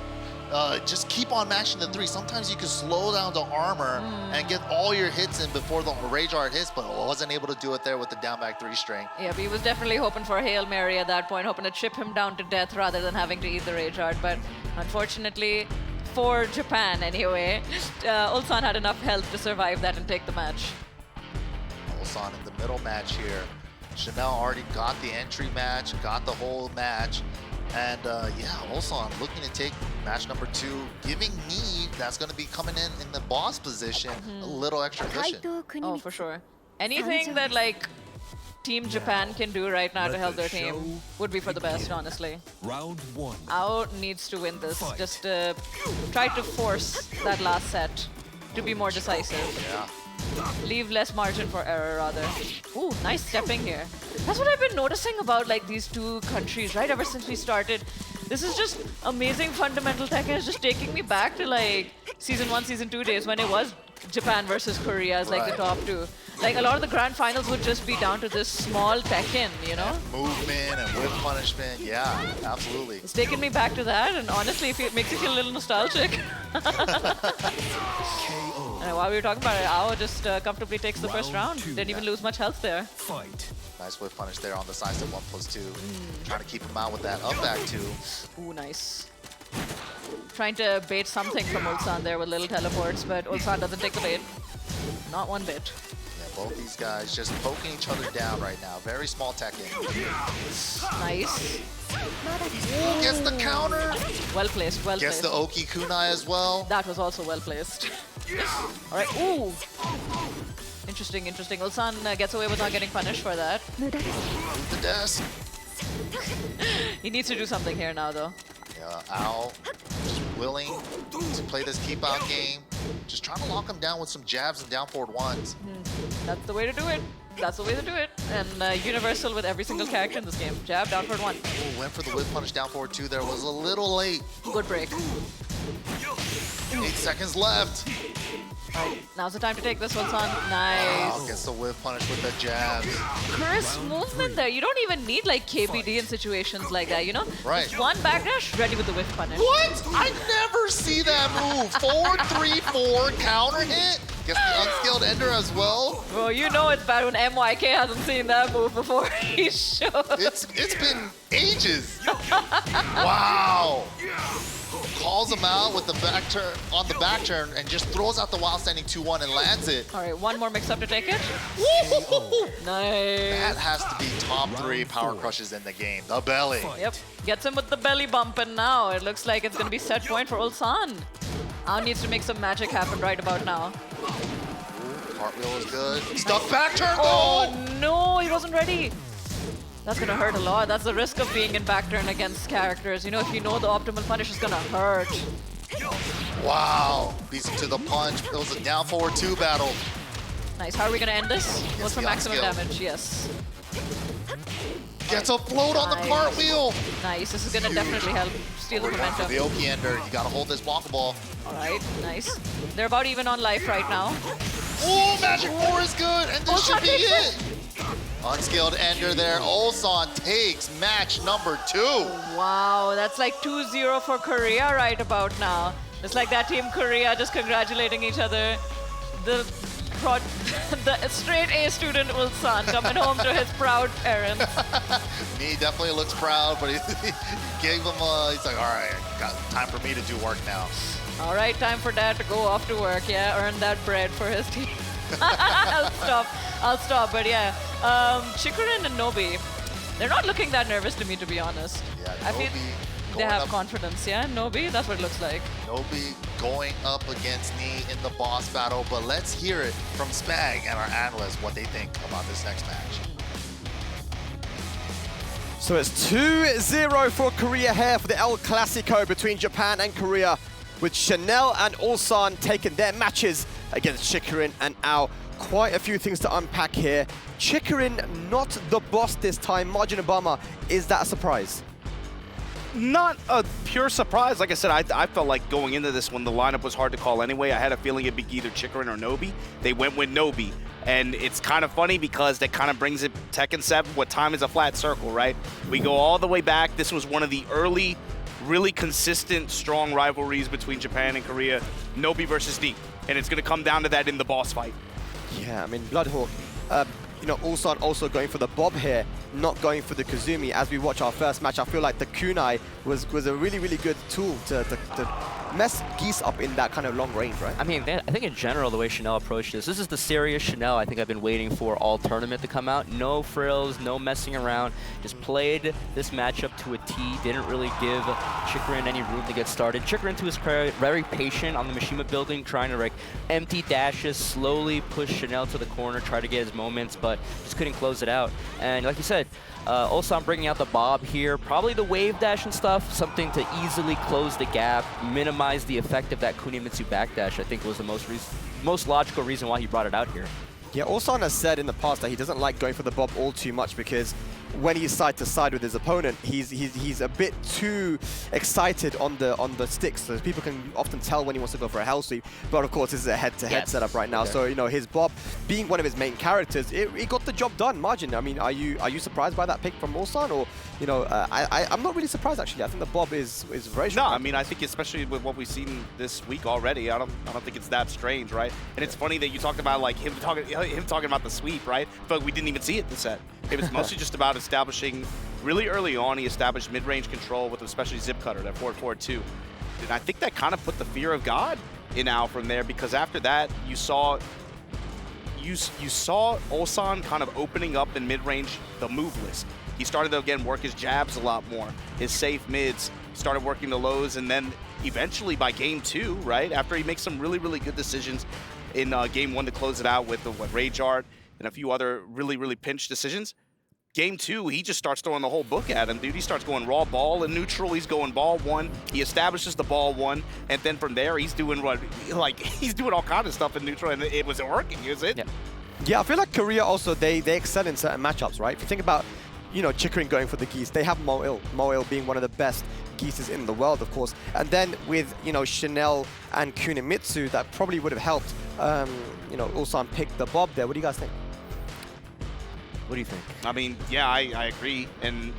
Just keep on mashing the 3. Sometimes you can slow down the armor and get all your hits in before the Rage Art hits, but wasn't able to do it there with the down back 3 string. Yeah, but he was definitely hoping for a Hail Mary at that point, hoping to chip him down to death rather than having to eat the Rage Art. But unfortunately, for Japan anyway, Oldsun had enough health to survive that and take the match. Oldsun in the middle match here. Chanel already got the entry match, got the whole match. And Oldsun looking to take match number 2, giving me that's going to be coming in the boss position a little extra cushion. Oh, for sure. Anything that like Team Japan can do right now to help their team would be for the best, honestly. Round 1. Ao needs to win this. Just try to force that last set to be more decisive. Yeah. Leave less margin for error, rather. Ooh, nice stepping here. That's what I've been noticing about like these two countries, right? Ever since we started. This is just amazing fundamental tech, and it's just taking me back to like Season 1, Season 2 days when it was Japan versus Korea as like the top 2. Like a lot of the grand finals would just be down to this small TEKKEN, Movement and whip punishment, yeah, absolutely. It's taken me back to that, and honestly, it makes you feel a little nostalgic. And while we were talking about it, Ao just comfortably takes the first round. Didn't even lose much health there. Fight. Nice whip punish there on the side step 1+2. Trying to keep him out with that up back 2. Ooh, nice. Trying to bait something from Oldsun there with little teleports, but Oldsun doesn't take the bait. Not one bit. Yeah, both these guys just poking each other down right now. Very small TEKKEN. Nice. Ooh, gets the counter. Well placed, well Gets placed. the Oki kunai as well. That was also well placed. All right, ooh. Interesting, interesting. Oldsun gets away with not getting punished for that. Move the desk. He needs to do something here now, though. Yeah, Al just willing to play this keep out game. Just trying to lock him down with some jabs and down forward 1s. That's the way to do it. That's the way to do it. And universal with every single character in this game. Jab, down forward 1. Ooh, went for the whip punish down forward 2 there. Was a little late. Good break. 8 seconds left. All right, now's the time to take this one, son. Nice. Wow, gets the whip punish with the jabs. Crisp movement there. You don't even need like KBD in situations like that, Right. Just one backdash, ready with the whip punish. What? I never see that move. 4-3-4 counter hit. Gets the unskilled ender as well. Well, you know it's bad when MYK hasn't seen that move before he should. It's been ages. Wow. Calls him out with the back turn on the back turn and just throws out the wild standing 2-1 and lands it. All right, one more mix up to take it. Nice. That has to be top 3 power crushes in the game. The belly. Yep, gets him with the belly bump, and now it looks like it's going to be set point for Oldsun. Ao needs to make some magic happen right about now. Cartwheel is good. Stuck back turn. Oh no, he wasn't ready. That's gonna hurt a lot. That's the risk of being in back turn against characters. If you know the optimal punish is gonna hurt. Wow. Beats him to the punch. It was a down forward 2 battle. Nice. How are we gonna end this? What's for the maximum upskill. damage? Yes. Gets a float on the Nice. cartwheel. Nice. This is gonna definitely help steal the For momentum. the Oki ender, you gotta hold this block ball. All right. Nice. They're about even on life right now. Oh, Magic 4 is good, and this should be takes it. Unskilled ender there. Oldsun takes match number 2. Wow. That's like 2-0 for Korea right about now. It's like that team Korea just congratulating each other. The straight A student Oldsun coming home to his proud parents. Me definitely looks proud, but he gave him he's like, all right, got time for me to do work now. All right, time for Dad to go off to work, yeah, earn that bread for his team. I'll stop. But yeah, Chikurin and Nobi, they're not looking that nervous to me, to be honest. Yeah, I feel Nobi they have up, confidence. Yeah, Nobi, that's what it looks like. Nobi going up against Knee in the boss battle, but let's hear it from Spag and our analysts what they think about this next match. So it's 2-0 for Korea here for the El Clasico between Japan and Korea, with Chanel and Oldsun taking their matches against Chikurin and Ao. Quite a few things to unpack here. Chikurin not the boss this time. Margin Obama, is that a surprise? Not a pure surprise. Like I said, I felt like going into this one, the lineup was hard to call anyway. I had a feeling it'd be either Chikurin or Nobi. They went with Nobi. And it's kind of funny because that kind of brings it Tekken 7. What time is a flat circle, right? We go all the way back. This was one of the early, really consistent, strong rivalries between Japan and Korea. Nobi versus Knee. And it's going to come down to that in the boss fight. Yeah, I mean, Bloodhawk, you know, Oldsun also going for the Bob here, not going for the Kazumi. As we watch our first match, I feel like the kunai was a really, really good tool to mess Geese up in that kind of long range, right? I mean, I think in general, the way Chanel approached this is the serious Chanel I think I've been waiting for all tournament to come out. No frills, no messing around. Just played this matchup to a T. Didn't really give Chikurin any room to get started. Chikurin, to his credit, very patient on the Mishima building, trying to like empty dashes, slowly push Chanel to the corner, try to get his moments, but just couldn't close it out. And like you said, Oldsun bringing out the Bob here, probably the wave dash and stuff, something to easily close the gap, minimize the effect of that Kunimitsu backdash, I think was the most logical reason why he brought it out here. Yeah, Oldsun has said in the past that he doesn't like going for the Bob all too much because when he's side to side with his opponent, he's a bit too excited on the sticks. So people can often tell when he wants to go for a hell sweep. But of course, this is a head-to-head setup right now. Okay. So you know, his Bob being one of his main characters, it got the job done. Margin. I mean, are you surprised by that pick from Oldsun, or you know, I'm not really surprised actually. I think the Bob is very strong. No, I mean, I think especially with what we've seen this week already, I don't think it's that strange, right? And it's funny that you talked about like him talking about the sweep, right? But we didn't even see it this set. It was mostly just about establishing, really early on, he established mid-range control with especially Zip Cutter, that forward 4-2. And I think that kind of put the fear of God in Ao from there, because after that, you saw Oldsun kind of opening up in mid-range the move list. He started to, again, work his jabs a lot more, his safe mids, started working the lows, and then eventually by game 2, right, after he makes some really, really good decisions in game 1 to close it out with the Rage Art, and a few other really, really pinch decisions. Game 2, he just starts throwing the whole book at him, dude. He starts going raw ball in neutral. He's going ball 1. He establishes the ball 1, and then from there, he's doing what, like, he's doing all kinds of stuff in neutral, and it was working, is it? Yeah, I feel like Korea also, they excel in certain matchups, right? If you think about, you know, Chikurin going for the Geese, they have Mo-Il being one of the best Geeses in the world, of course. And then with, you know, Chanel and Kunimitsu, that probably would have helped, you know, Oldsun pick the Bob there. What do you guys think? What do you think? I mean, yeah, I agree, and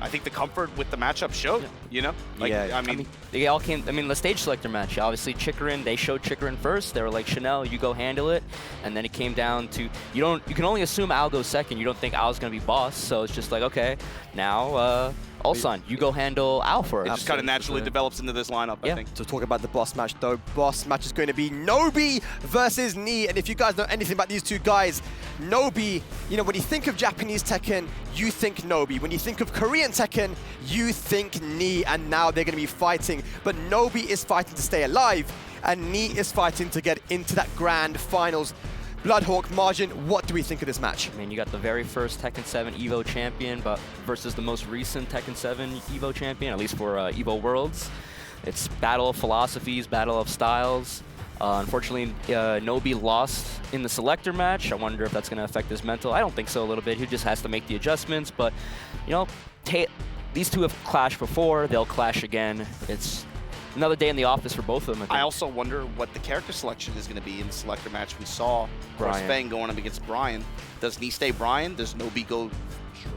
I think the comfort with the matchup showed, you know? Like, yeah. I mean, they all came, I mean, the stage selector match, obviously Chikurin, they showed Chikurin first. They were like, Chanel, you go handle it. And then it came down to, you can only assume Al goes second. You don't think Al's going to be boss. So it's just like, okay, now, Oldsun, you go handle Al for it us. just kind of naturally develops into this lineup, I think. To talk about the boss match, though, boss match is going to be Nobi versus Knee. And if you guys know anything about these two guys, Nobi, you know, when you think of Japanese Tekken, you think Nobi. When you think of Korean Tekken, you think Knee. And now they're going to be fighting. But Nobi is fighting to stay alive, and Knee is fighting to get into that grand finals. Bloodhawk, Margin, what do we think of this match? I mean, you got the very first Tekken 7 EVO champion, but versus the most recent Tekken 7 EVO champion, at least for EVO Worlds. It's battle of philosophies, battle of styles. Unfortunately, Nobi lost in the Selector match. I wonder if that's going to affect his mental. I don't think so a little bit. He just has to make the adjustments, but, you know, these two have clashed before. They'll clash again. It's another day in the office for both of them. I also wonder what the character selection is going to be in the Selector match. We saw Fang going up against Brian. Does Knee stay Brian? Does Nobi go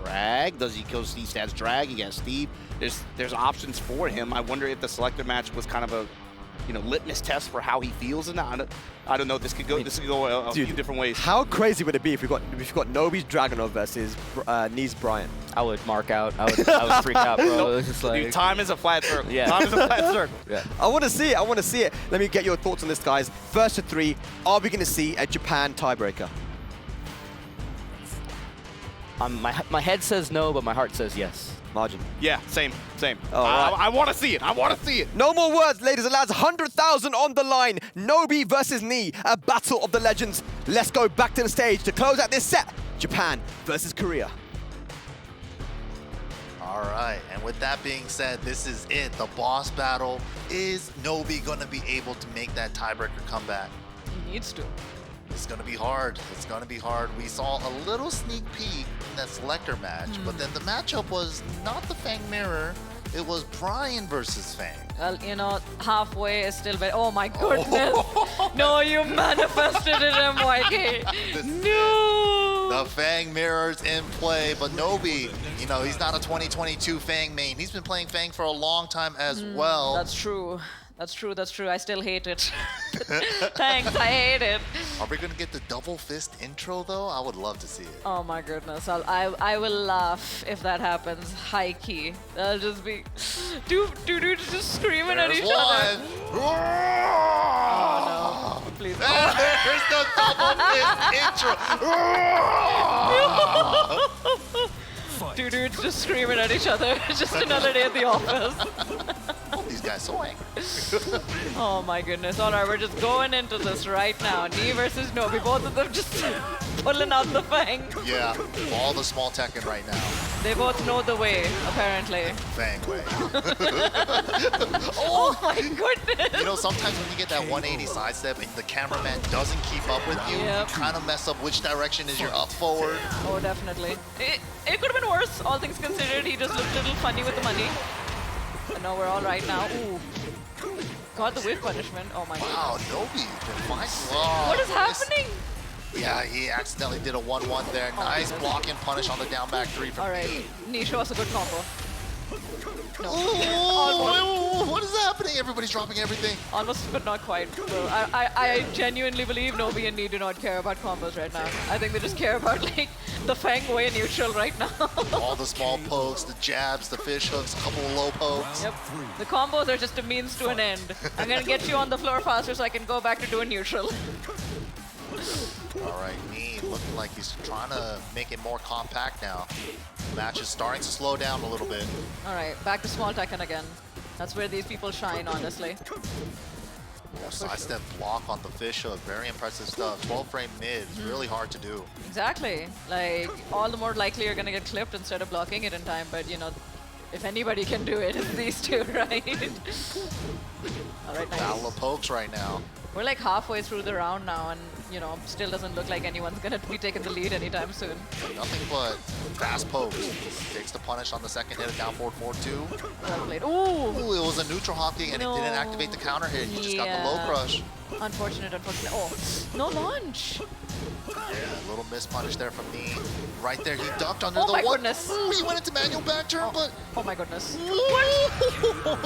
drag? Does he go Steve Stats drag against Steve? There's options for him. I wonder if the Selector match was kind of a litmus test for how he feels, and I don't know. This could go a few different ways. How crazy would it be if we got Nobi's Dragunov versus Nee's Bryant? I would mark out. I would freak out, bro. It's just like, Dude, time is a flat circle. Yeah. Time is a flat circle. yeah. I want to see it. I want to see it. Let me get your thoughts on this, guys. First to 3, are we going to see a Japan tiebreaker? My head says no, but my heart says yes. Margin. Yeah, same. All right. I want to see it. I want to see it. No more words, ladies and lads. 100,000 on the line. Nobi versus Knee, a battle of the legends. Let's go back to the stage to close out this set. Japan versus Korea. All right, and with that being said, this is it. The boss battle. Is Nobi going to be able to make that tiebreaker comeback? He needs to. It's going to be hard. It's going to be hard. We saw a little sneak peek in that Selector match, but then the matchup was not the Fang Mirror. It was Brian versus Fang. Well, halfway is still better. Oh my goodness. No, you manifested it, MYK. No. The Fang Mirror's in play, but Nobi, he's not a 2022 Fang main. He's been playing Fang for a long time as well. That's true. That's true. I still hate it. Thanks, I hate it. Are we gonna get the double fist intro though? I would love to see it. Oh my goodness. I will laugh if that happens. High key. That'll just be dudes just screaming at each other. Oh no. Please. There's the double fist intro. Dudes just screaming at each other. Just another day at the office. These guys so angry. Oh my goodness. All right, we're just going into this right now. Knee versus Nobi. Both of them just pulling out the Fang. Yeah, all the small Tekken right now. They both know the way, apparently. Fang way. Oh my goodness. Sometimes when you get that 180 sidestep and the cameraman doesn't keep up with you, Yep. you kind of mess up which direction is your up forward. Oh, definitely. It could have been worse, all things considered. He just looked a little funny with the money. But no, we're all right now. Ooh. Got the whip punishment. Oh my god. Wow, Nobi's been fine. Oh, What is happening? Yeah, he accidentally did a 1-1 there. Nice block and punish on the down back 3 from All right. me. Knee show us a good combo. No. Oh, what is happening? Everybody's dropping everything. Almost, but not quite. Well, I genuinely believe Nobi and Knee do not care about combos right now. I think they just care about, the Fang way neutral right now. All the small pokes, the jabs, the fish hooks, a couple of low pokes. Yep. The combos are just a means to an end. I'm gonna get you on the floor faster so I can go back to doing neutral. All right, Knee looking like he's trying to make it more compact now. The match is starting to slow down a little bit. All right, back to small Tekken again. That's where these people shine, honestly. Sidestep block on the fish hook, very impressive stuff. 12 frame mid is really hard to do. Exactly. All the more likely you're gonna get clipped instead of blocking it in time, but if anybody can do it, it's these two, right? All right, Battle nice. of pokes right now. We're halfway through the round now, and still doesn't look like anyone's gonna be taking the lead anytime soon. Nothing but fast pokes. Takes the punish on the second hit of down forward 4-2. Well played. Ooh! Ooh, it was a neutral hockey and it didn't activate the counter hit. He just got the low crush. Unfortunate. Oh, no launch. Yeah, a little miss punish there from me. Right there, he ducked under Oh the my one. goodness. Ooh, he went into manual back turn, but Oh my goodness.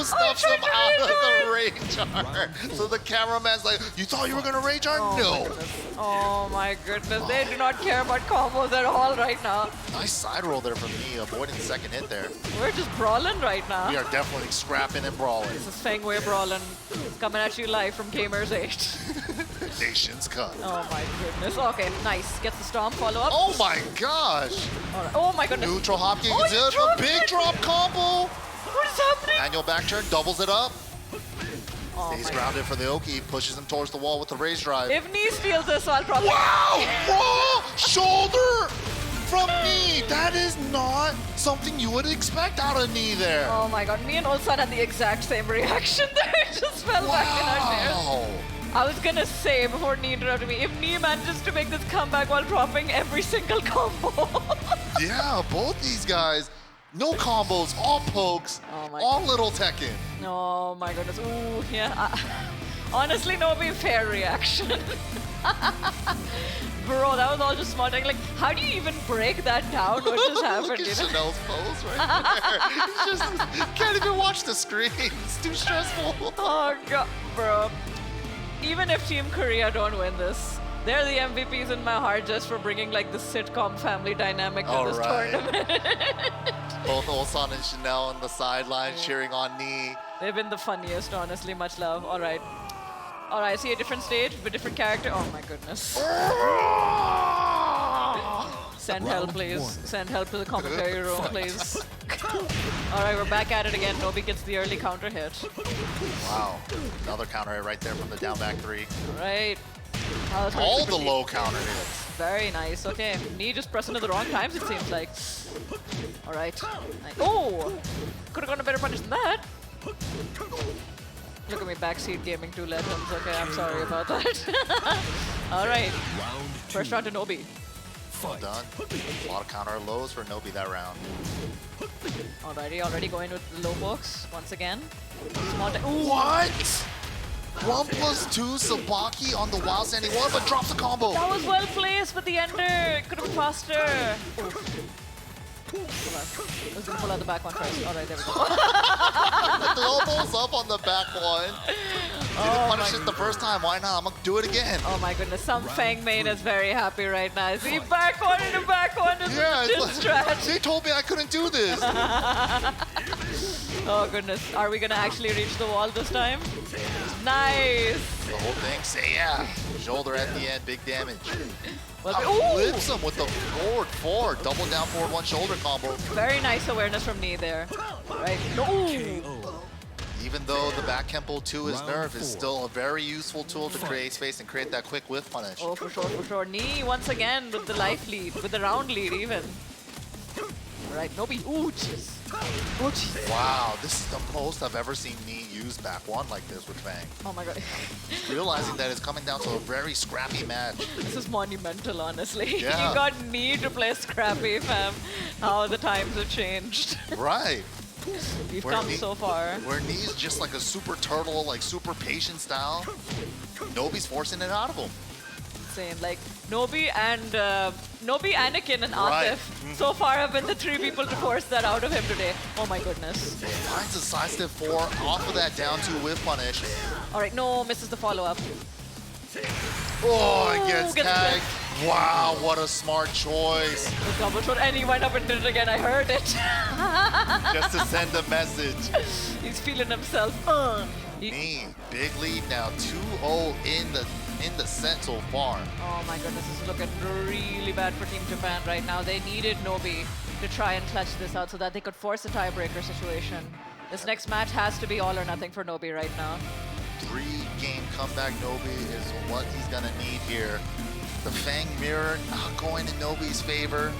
stuffs him out of the rage art. So the cameraman's like, you thought you were gonna rage art? No. Oh my goodness. They do not care about combos at all right now. Nice side roll there from me, avoiding the second hit there. We're just brawling right now. We are definitely scrapping and brawling. This is Fang Wei brawling. Coming at you live from Gamers8. Nation's Cup. Oh my goodness. Okay, nice. Gets the storm follow up. Oh my gosh. All right. Oh my goodness. Neutral hopping Oh, is he it. The dropped big it. drop combo. What is happening? Manual back turn, doubles it up. Oh Stays my grounded for the Oki, pushes him towards the wall with the raise drive. If Knee steals this, I'll probably... Wow! Raw shoulder from Knee. That is not something you would expect out of Knee there. Oh my god, me and Oldsun had the exact same reaction there. It just fell back in our chairs. Wow. I was gonna say before Knee interrupted me, if Knee manages to make this comeback while dropping every single combo. Yeah, both these guys, no combos, all pokes, Oh my all little Tekken. Oh my goodness. Ooh, yeah. Honestly, Nobi, fair reaction. Bro, that was all just small. How do you even break that down? What just happened? Look at Chanel's pose right there. He just can't even watch watch the screen. It's too stressful. Oh god, bro. Even if Team Korea don't win this, they're the MVPs in my heart just for bringing like the sitcom family dynamic to this tournament. Both Oldsun and Chanel on the sideline cheering on Knee. They've been the funniest, honestly. Much love. All right. All right, see a different stage with different character. Oh my goodness. Send help, please. Send help to the commentary room, please. All right, we're back at it again. Nobi gets the early counter hit. Wow. Another counter hit right there from the down back 3. All right. Oh, All the low counter hits. Very nice. Okay, Knee just pressing at the wrong times, it seems like. All right. Oh! Could have gotten a better punish than that. Look at me, backseat gaming 2 legends. Okay, I'm sorry about that. All right. First round to Nobi. Well done. A lot of counter lows for Nobi that round. Alrighty, already going with the low box once again. Small What? 1+2 Sabaki on the wild standing 1, but drops the combo. That was well placed with the ender. Could have been faster. Hold on. I was gonna pull out the back one first. Alright, there we go. The elbows up on the back one. Didn't punish it the first time. Why not? I'm gonna do it again. Oh my goodness, some Fang main is very happy right now. See, back one into back one into the chin stretch. They told me I couldn't do this. Oh goodness, are we gonna actually reach the wall this time? Nice. The whole thing, say yeah. Shoulder at the end, big damage. Well, Flips him with the forward 4. Double down forward 1 shoulder combo. very nice awareness from Knee there. Right. No. Even though the back Kempo 2 is nerfed, it's still a very useful tool to create space and create that quick whiff punish. Oh, for sure, for sure. Knee once again with the life lead, with the round lead even. Right, Nobi. Ooh, jeez. Oh, jeez. Wow, this is the most I've ever seen Knee use back 1 like this with Fang. Oh my god. Realizing that it's coming down to a very scrappy match. This is monumental, honestly. Yeah. You got Knee to play Scrappy, fam. How the times have changed. Right. We've come so far. Where Knee's just like a super turtle, like super patient style. Nobi's forcing it out of him. Insane. Like, Nobi, Anakin, and Right. Atif so far have been the 3 people to force that out of him today. Oh my goodness. Finds a side step 4 off of that down 2 whiff punish. All right, no, misses the follow-up. Oh, it gets gets tagged. Wow, what a smart choice. The double shot, and he went up and did it again. I heard it. Just to send a message. He's feeling himself. Knee, big lead now, 2-0 in the set so far. Oh my goodness, this is looking really bad for Team Japan right now. They needed Nobi to try and clutch this out so that they could force a tiebreaker situation. This next match has to be all or nothing for Nobi right now. 3-game comeback Nobi is what he's gonna need here. The Fang mirror not going in Nobi's favor.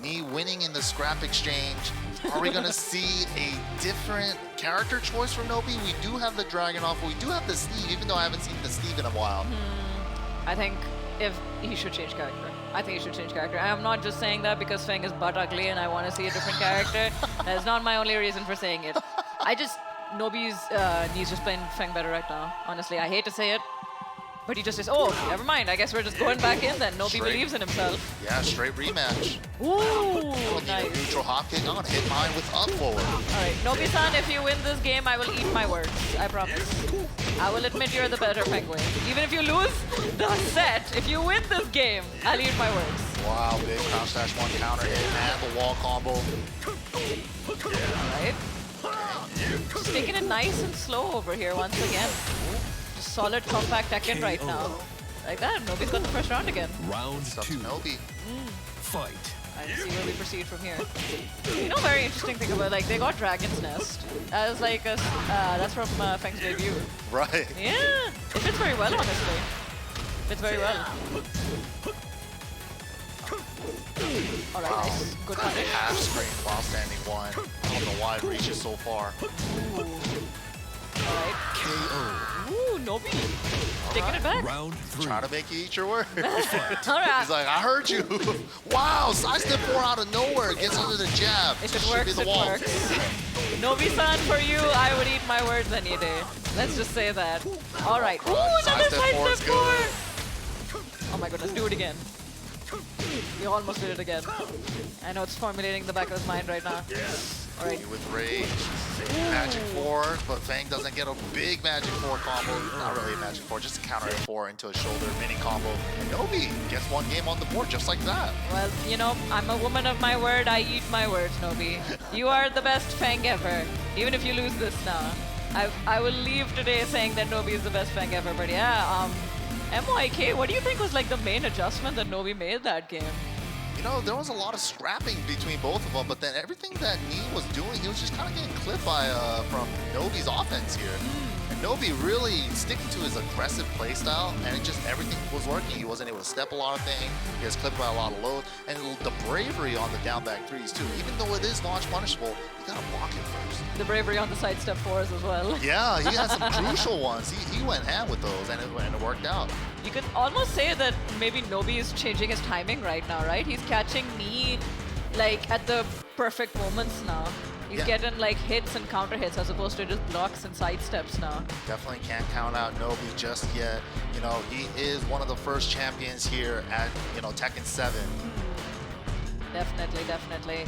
Knee winning in the scrap exchange. Are we gonna see a different character choice from Nobi? We do have the Dragunov, we do have the Steve, even though I haven't seen the Steve in a while. I think if he should change character. I think he should change character. I'm not just saying that because Fang is butt ugly and I want to see a different character. That is not my only reason for saying it. Nobi's Knee's just playing Fang better right now. Honestly, I hate to say it. But he just says, oh, never mind. I guess we're just going back in then. Nobi believes in himself. Yeah, straight rematch. Ooh, nice. Neutral hop kick. I'm gonna hit mine with up forward. All right, Nobi-san, if you win this game, I will eat my words. I promise. I will admit you're the better penguin. Even if you lose the set, if you win this game, I'll eat my words. Wow, big crouch dash 1 counter hit and the wall combo. All right. Just taking it nice and slow over here once again. Just solid compact TEKKEN right now. Like that, Nobi's got the first round again. Round It's up to 2. Nobi. Fight. And see where we proceed from here. You know, very interesting thing about, like, they got Dragon's Nest as like a, that's from Fang's debut. Right. Yeah, it fits very well, honestly. Fits very well. All right, nice. Good punish. Half screen while standing 1. I don't know why it reaches so far. All right. Ooh, Nobi. Taking it back. Round 3. Trying to make you eat your words. All right. He's like, I heard you. Wow, side step 4 out of nowhere. Gets under the jab. If it Should be works, the it wall. works. Nobi-san, for you, I would eat my words any day. Let's just say that. All right. Ooh, another side Sidestep 4 is step good. 4. Oh my goodness, do it again. We almost did it again. I know it's formulating the back of his mind right now. All right. With rage. Magic 4, but Fang doesn't get a big Magic 4 combo. Not really a Magic 4, just a counter hit 4 into a shoulder mini combo. And Nobi gets one game on the board just like that. Well, you know, I'm a woman of my word. I eat my words, Nobi. You are the best Fang ever, even if you lose this now. I will leave today saying that Nobi is the best Fang ever, but yeah, MYK, what do you think was like the main adjustment that Nobi made that game? You know, there was a lot of scrapping between both of them, but then everything that Nee was doing, he was just kind of getting clipped by from Nobi's offense here. And Nobi really sticking to his aggressive playstyle, and it just everything was working. He wasn't able to step a lot of things. He was clipped by a lot of load, and the bravery on the down back threes too. Even though it is launch punishable, you gotta block it first. The bravery on the sidestep fours as well. Yeah, he had some crucial ones. He went ham with those, and it worked out. You could almost say that maybe Nobi is changing his timing right now, right? He's catching Nee like at the perfect moments now. He's getting like hits and counter hits as opposed to just blocks and sidesteps now. Definitely can't count out Nobi just yet. You know, he is one of the first champions here at, you know, Tekken 7. Definitely, definitely.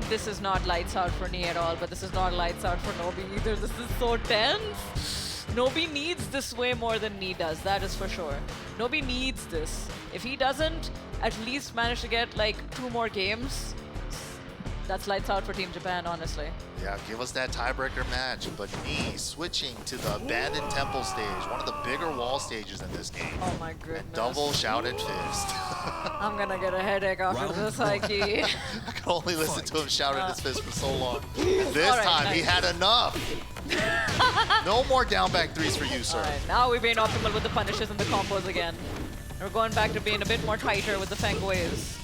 This is not lights out for Nee at all, but this is not lights out for Nobi either. This is so tense. Nobi needs this way more than Nee does, that is for sure. Nobi needs this. If he doesn't at least manage to get like 2 more games, that's lights out for Team Japan, honestly. Yeah, give us that tiebreaker match. But Nee switching to the Abandoned Temple stage, one of the bigger wall stages in this game. Oh my goodness. And double shouted fist. I'm gonna get a headache after this, Heike. I can only listen to him shouting his fist for so long. This time, he had enough. No more down back threes for you, sir. All right, now we're being optimal with the punishes and the combos again. We're going back to being a bit more tighter with the Fang ways.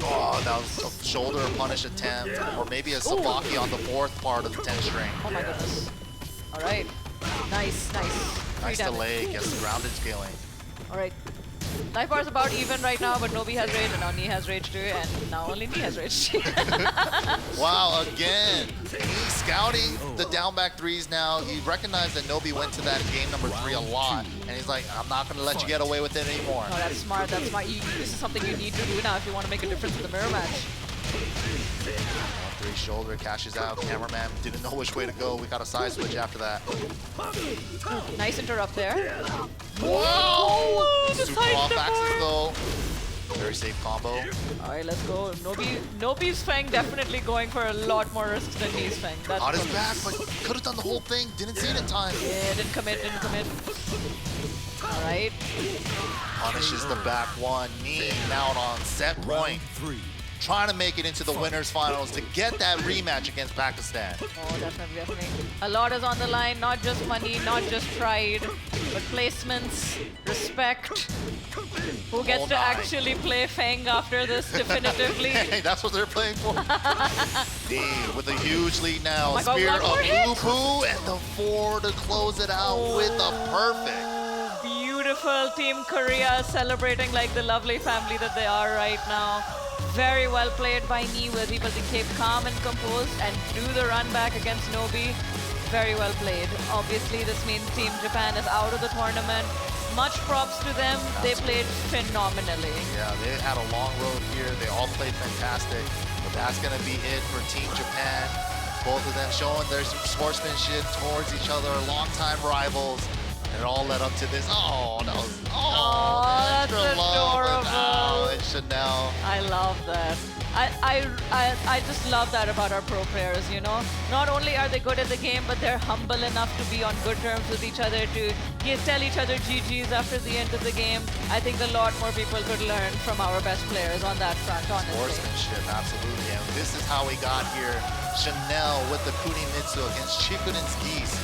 Oh, that was a shoulder punish attempt, or maybe a Sabaki on the 4th part of the 10 string. Oh my goodness. All right. Nice, nice. Nice delay, gets the grounded scaling. All right. Life bar's about even right now, but Nobi has rage, and now Nee has rage too, and now only Nee has rage. Wow, again, Nee scouting the down back threes now. He recognized that Nobi went to that game number 3 a lot, and he's like, I'm not going to let you get away with it anymore. No, that's smart, that's smart. This is something you need to do now if you want to make a difference in the mirror match. 1-3 shoulder, cashes out. Cameraman didn't know which way to go. We got a side switch after that. Nice interrupt there. Whoa! The Super side off step axis forward. though. Very safe combo. All right, let's go. Nobi's Fang definitely going for a lot more risks than Nee's Fang. That's Got his back, but could have done the whole thing. Didn't see it in time. Yeah, didn't commit. All right. Punishes the back one. Nee out on set point. Trying to make it into the winners finals to get that rematch against Pakistan. Oh, definitely. A lot is on the line, not just money, not just pride, but placements, respect. Who gets to actually play Fang after this definitively? Hey, that's what they're playing for. Nee with a huge lead now. Oh my God, Spear one of more hit. Lupu and the 4 to close it out with a perfect. Beautiful Team Korea celebrating like the lovely family that they are right now. Very well played by Nee, was able to keep calm and composed and do the run back against Nobi. Very well played. Obviously, this means Team Japan is out of the tournament. Much props to them. They played phenomenally. Yeah, they had a long road here. They all played fantastic. But that's going to be it for Team Japan. Both of them showing their sportsmanship towards each other, longtime rivals. And it all led up to this. Oh, that was, that's extra love adorable. and Chanel. I love that. I just love that about our pro players, you know. Not only are they good at the game, but they're humble enough to be on good terms with each other, to tell each other GGs after the end of the game. I think a lot more people could learn from our best players on that front, honestly. Sportsmanship, absolutely. And this is how we got here. Chanel with the Kunimitsu against Chikurin's Geese.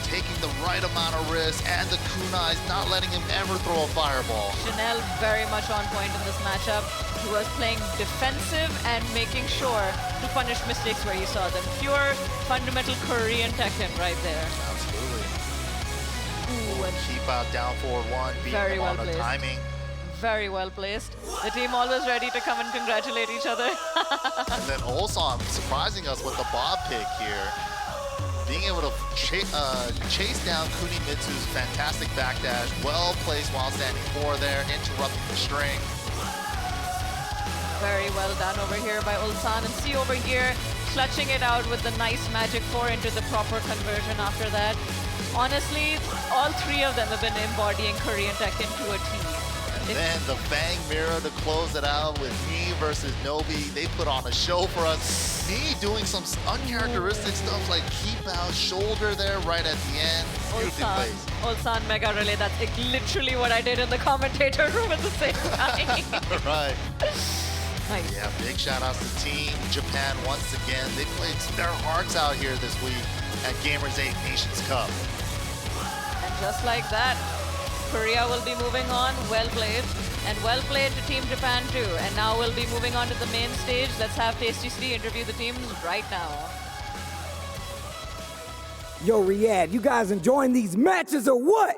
Taking the right amount of risk, and the kunais not letting him ever throw a fireball. Chanel very much on point in this matchup. He was playing defensive and making sure to punish mistakes where he saw them. Pure fundamental Korean Tekken right there. Absolutely. Ooh, and keep out down forward 1, beating Very him well on the placed. timing. Very well placed. The team always ready to come and congratulate each other. And then Oldsun surprising us with the bob pick here. Being able to chase down Kunimitsu's fantastic backdash, well placed while standing 4 there, interrupting the string. Very well done over here by Oldsun. And see over here, clutching it out with the nice Magic 4 into the proper conversion after that. Honestly, all three of them have been embodying Korean Tekken to a T. And then the Bang Mirror to close it out with Knee versus Nobi. They put on a show for us. Knee doing some uncharacteristic stuff like keep out shoulder there right at the end. Beautifully placed. Oldsun Mega Relay, that's literally what I did in the commentator room at the same time. Right. Nice. Yeah, big shout outs to Team Japan once again. They played their hearts out here this week at Gamers8 Nations Cup. And just like that, Korea will be moving on. Well played. And well played to Team Japan too. And now we'll be moving on to the main stage. Let's have Tasty City interview the teams right now. Yo, Riyadh, you guys enjoying these matches or what?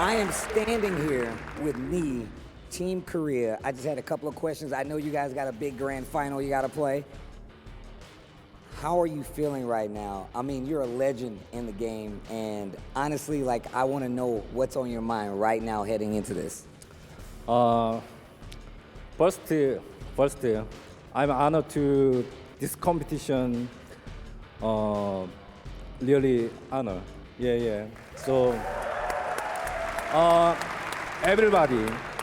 I am standing here with me, Team Korea. I just had a couple of questions. I know you guys got a big grand final you got to play. How are you feeling right now? I mean, you're a legend in the game, and honestly, like, I want to know what's on your mind right now heading into this. First, I'm honored to this competition. Really honored. Yeah. So,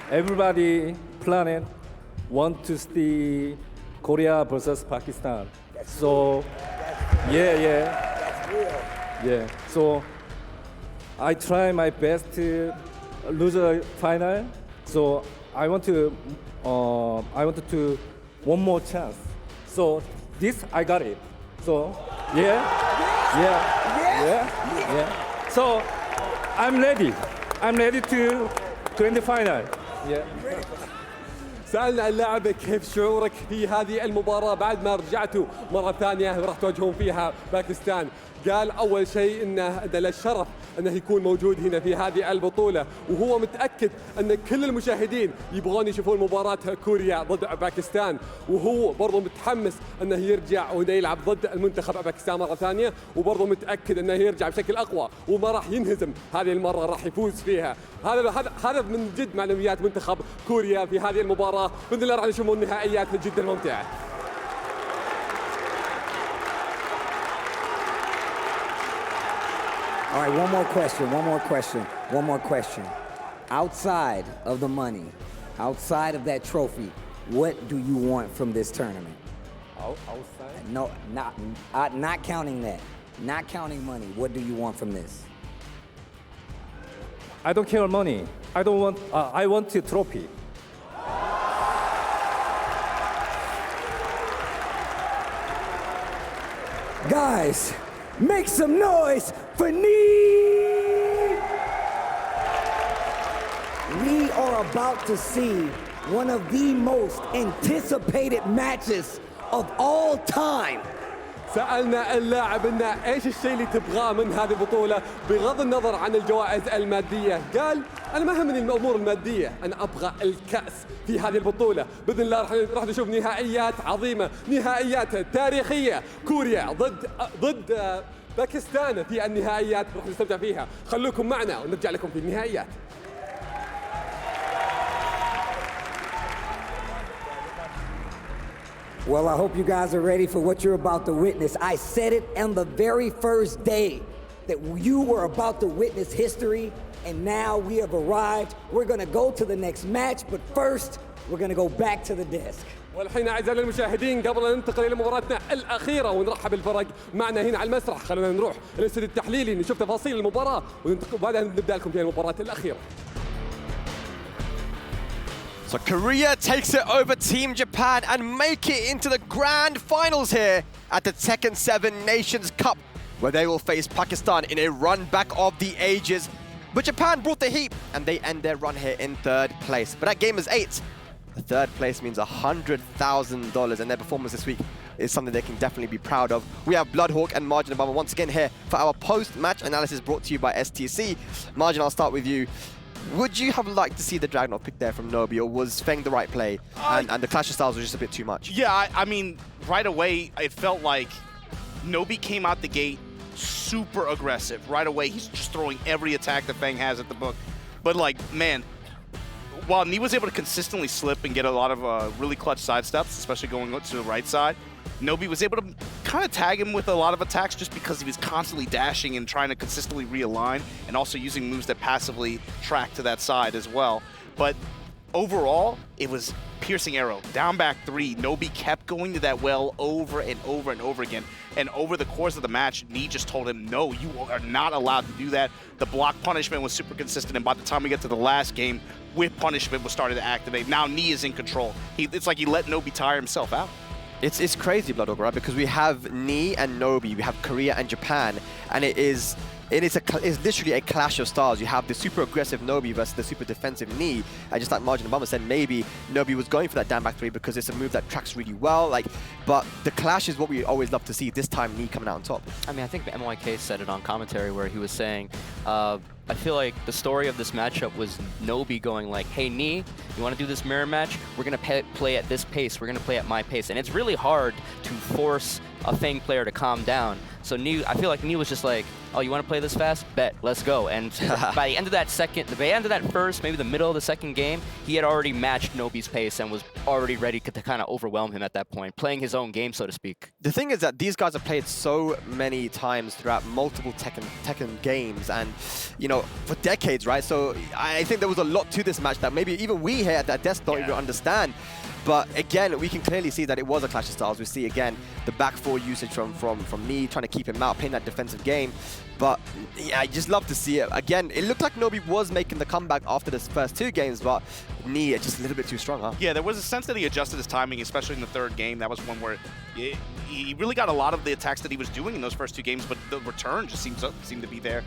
everybody, planet, want to see Korea versus Pakistan. So, yeah. That's real. Yeah. So, I try my best to lose a final. So I want to one more chance. So this I got it. So yeah. So I'm ready. I'm ready to grand final. Yeah. سألنا اللاعب كيف شعورك في هذه المباراة بعد ما رجعتوا مرة ثانية راح تواجهون فيها باكستان. قال أول شيء إنه له الشرف أنه يكون موجود هنا في هذه البطولة، وهو متأكد أن كل المشاهدين يبغون يشوفون مباراة كوريا ضد باكستان، وهو برضو متحمس أنه يرجع وأنه يلعب ضد المنتخب باكستان مرة ثانية، وبرضو متأكد أنه يرجع بشكل أقوى وما راح ينهزم هذه المرة، راح يفوز فيها. هذا من جد معنويات منتخب كوريا في هذه المباراة. بإذن الله راح نشوفون نهائيات جدا ممتعة. All right, one more question. Outside of the money, outside of that trophy, what do you want from this tournament? Outside? No, not counting that. Not counting money. What do you want from this? I don't care money. I want a trophy. Guys, make some noise for Knee! We are about to see one of the most anticipated matches of all time. سألنا اللاعب إنه إيش الشيء اللي تبغاه من هذه البطولة بغض النظر عن الجوائز المادية. قال أنا ما همني الأمور المادية، أنا أبغى الكأس في هذه البطولة. بإذن الله راح نشوف نهائيات عظيمة، نهائيات تاريخية. كوريا ضد باكستان في النهائيات، راح نستمتع فيها. خلوكم معنا ونرجع لكم في النهائيات. Well, I hope you guys are ready for what you're about to witness. I said it on the very first day that you were about to witness history, and now we have arrived. We're gonna go to the next match, but first, we're gonna go back to the desk. والحين أعزائي المشاهدين قبل أن ننتقل إلى مباراتنا الأخيرة ونرحب بالفرق معنا هنا على المسرح، خلونا نروح للاستوديو التحليلي نشوف تفاصيل المباراة وبعدها نبدأ لكم في المباراة الأخيرة. So Korea takes it over Team Japan and make it into the grand finals here at the Tekken 7 Nations Cup, where they will face Pakistan in a run back of the ages. But Japan brought the heat and they end their run here in third place. But at Gamers8, the third place means $100,000, and their performance this week is something they can definitely be proud of. We have Bloodhawk and Margin Obama once again here for our post-match analysis brought to you by STC. Margin, I'll start with you. Would you have liked to see the Dragunov pick there from Nobi, or was Feng the right play and the clash of styles was just a bit too much? Yeah, I mean, right away, it felt like Nobi came out the gate super aggressive. Right away, he's just throwing every attack that Feng has at the book. But like, man, while Nee was able to consistently slip and get a lot of really clutch side steps, especially going to the right side, Nobi was able to kind of tag him with a lot of attacks just because he was constantly dashing and trying to consistently realign, and also using moves that passively track to that side as well. But overall, it was piercing arrow, down back 3. Nobi kept going to that well over and over and over again. And over the course of the match, Nee just told him, no, you are not allowed to do that. The block punishment was super consistent, and by the time we get to the last game, whip punishment was started to activate. Now Nee is in control. It's like he let Nobi tire himself out. It's crazy, Bloodhog, right? Because we have Nee and Nobi, we have Korea and Japan, and it's literally a clash of styles. You have the super aggressive Nobi versus the super defensive Nee, and just like Margin Obama said, maybe Nobi was going for that down back 3 because it's a move that tracks really well. But the clash is what we always love to see. This time, Nee coming out on top. I mean, I think MYK said it on commentary where he was saying, I feel like the story of this matchup was Nobi going like, hey, Nee, you want to do this mirror match? We're going to play at this pace. We're going to play at my pace. And it's really hard to force a Fang player to calm down. So Nee, I feel like Nee was just like, oh, you want to play this fast? Bet, let's go. And by the end of that first, maybe the middle of the second game, he had already matched Nobi's pace and was already ready to kind of overwhelm him at that point, playing his own game, so to speak. The thing is that these guys have played so many times throughout multiple Tekken games and, you know, for decades, right? So I think there was a lot to this match that maybe even we here at that desk don't even understand. But again, we can clearly see that it was a clash of styles. We see again the back 4 usage from Nee, trying to keep him out, playing that defensive game. But yeah, I just love to see it. Again, it looked like Nobi was making the comeback after the first 2 games, but Nee just a little bit too strong, huh? Yeah, there was a sense that he adjusted his timing, especially in the 3rd game. That was one where he really got a lot of the attacks that he was doing in those first 2 games, but the return just seemed to be there.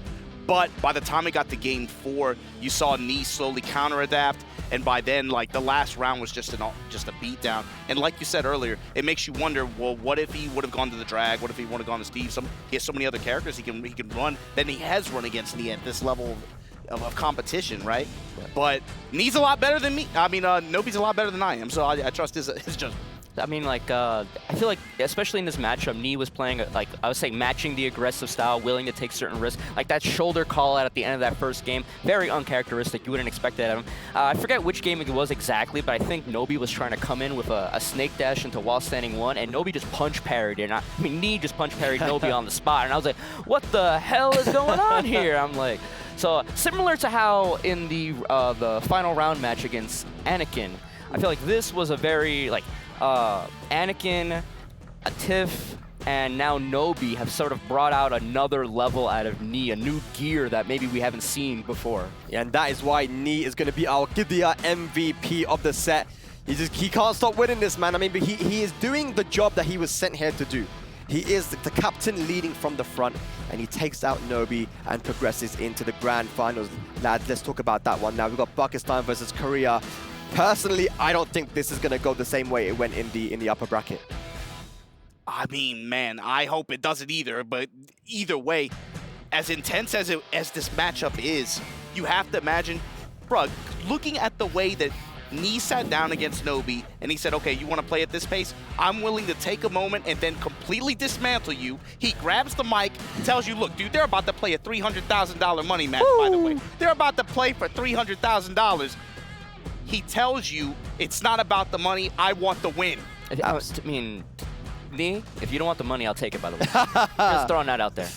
But by the time it got to game 4, you saw Nee slowly counter-adapt, and by then, like, the last round was just a beatdown. And like you said earlier, it makes you wonder, well, what if he would have gone to the drag? What if he would have gone to Steve? He has so many other characters he can run. Then he has run against Nee at this level of competition, right? But Nee's a lot better than me. I mean, Nobi's a lot better than I am, so I trust his judgment. I mean, like, I feel like, especially in this matchup, Nee was playing, like, I would say, matching the aggressive style, willing to take certain risks. Like, that shoulder call out at the end of that first game, very uncharacteristic. You wouldn't expect that out of him. I forget which game it was exactly, but I think Nobi was trying to come in with a snake dash into while standing 1, and Nobi just punch parried it. I mean, Nee just punch parried Nobi on the spot, and I was like, what the hell is going on here? I'm like, so similar to how in the final round match against Anakin, I feel like this was a very, like, Anakin, Tiff, and now Nobi have sort of brought out another level out of Nee, a new gear that maybe we haven't seen before. Yeah, and that is why Nee is going to be our Gidea MVP of the set. He can't stop winning this, man. I mean, but he is doing the job that he was sent here to do. He is the captain leading from the front, and he takes out Nobi and progresses into the grand finals. Lads, let's talk about that one now. We've got Pakistan versus Korea. Personally, I don't think this is going to go the same way it went in the upper bracket. I mean, man, I hope it doesn't either, but either way, as intense as this matchup is, you have to imagine, bro, looking at the way that Nee sat down against Nobi, and he said, okay, you want to play at this pace? I'm willing to take a moment and then completely dismantle you. He grabs the mic, tells you, look, dude, they're about to play a $300,000 money match, by the way. They're about to play for $300,000. He tells you, it's not about the money, I want the win. I mean, Nee, if you don't want the money, I'll take it, by the way. Just throwing that out there.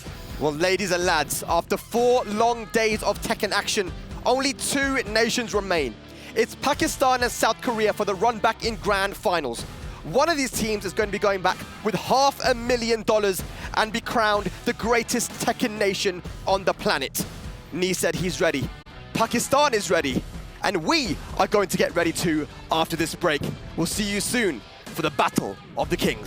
Well, ladies and lads, after 4 long days of Tekken action, only 2 nations remain. It's Pakistan and South Korea for the run back in grand finals. One of these teams is going to be going back with $500,000 and be crowned the greatest Tekken nation on the planet. Nee said he's ready. Pakistan is ready. And we are going to get ready too after this break. We'll see you soon for the Battle of the Kings.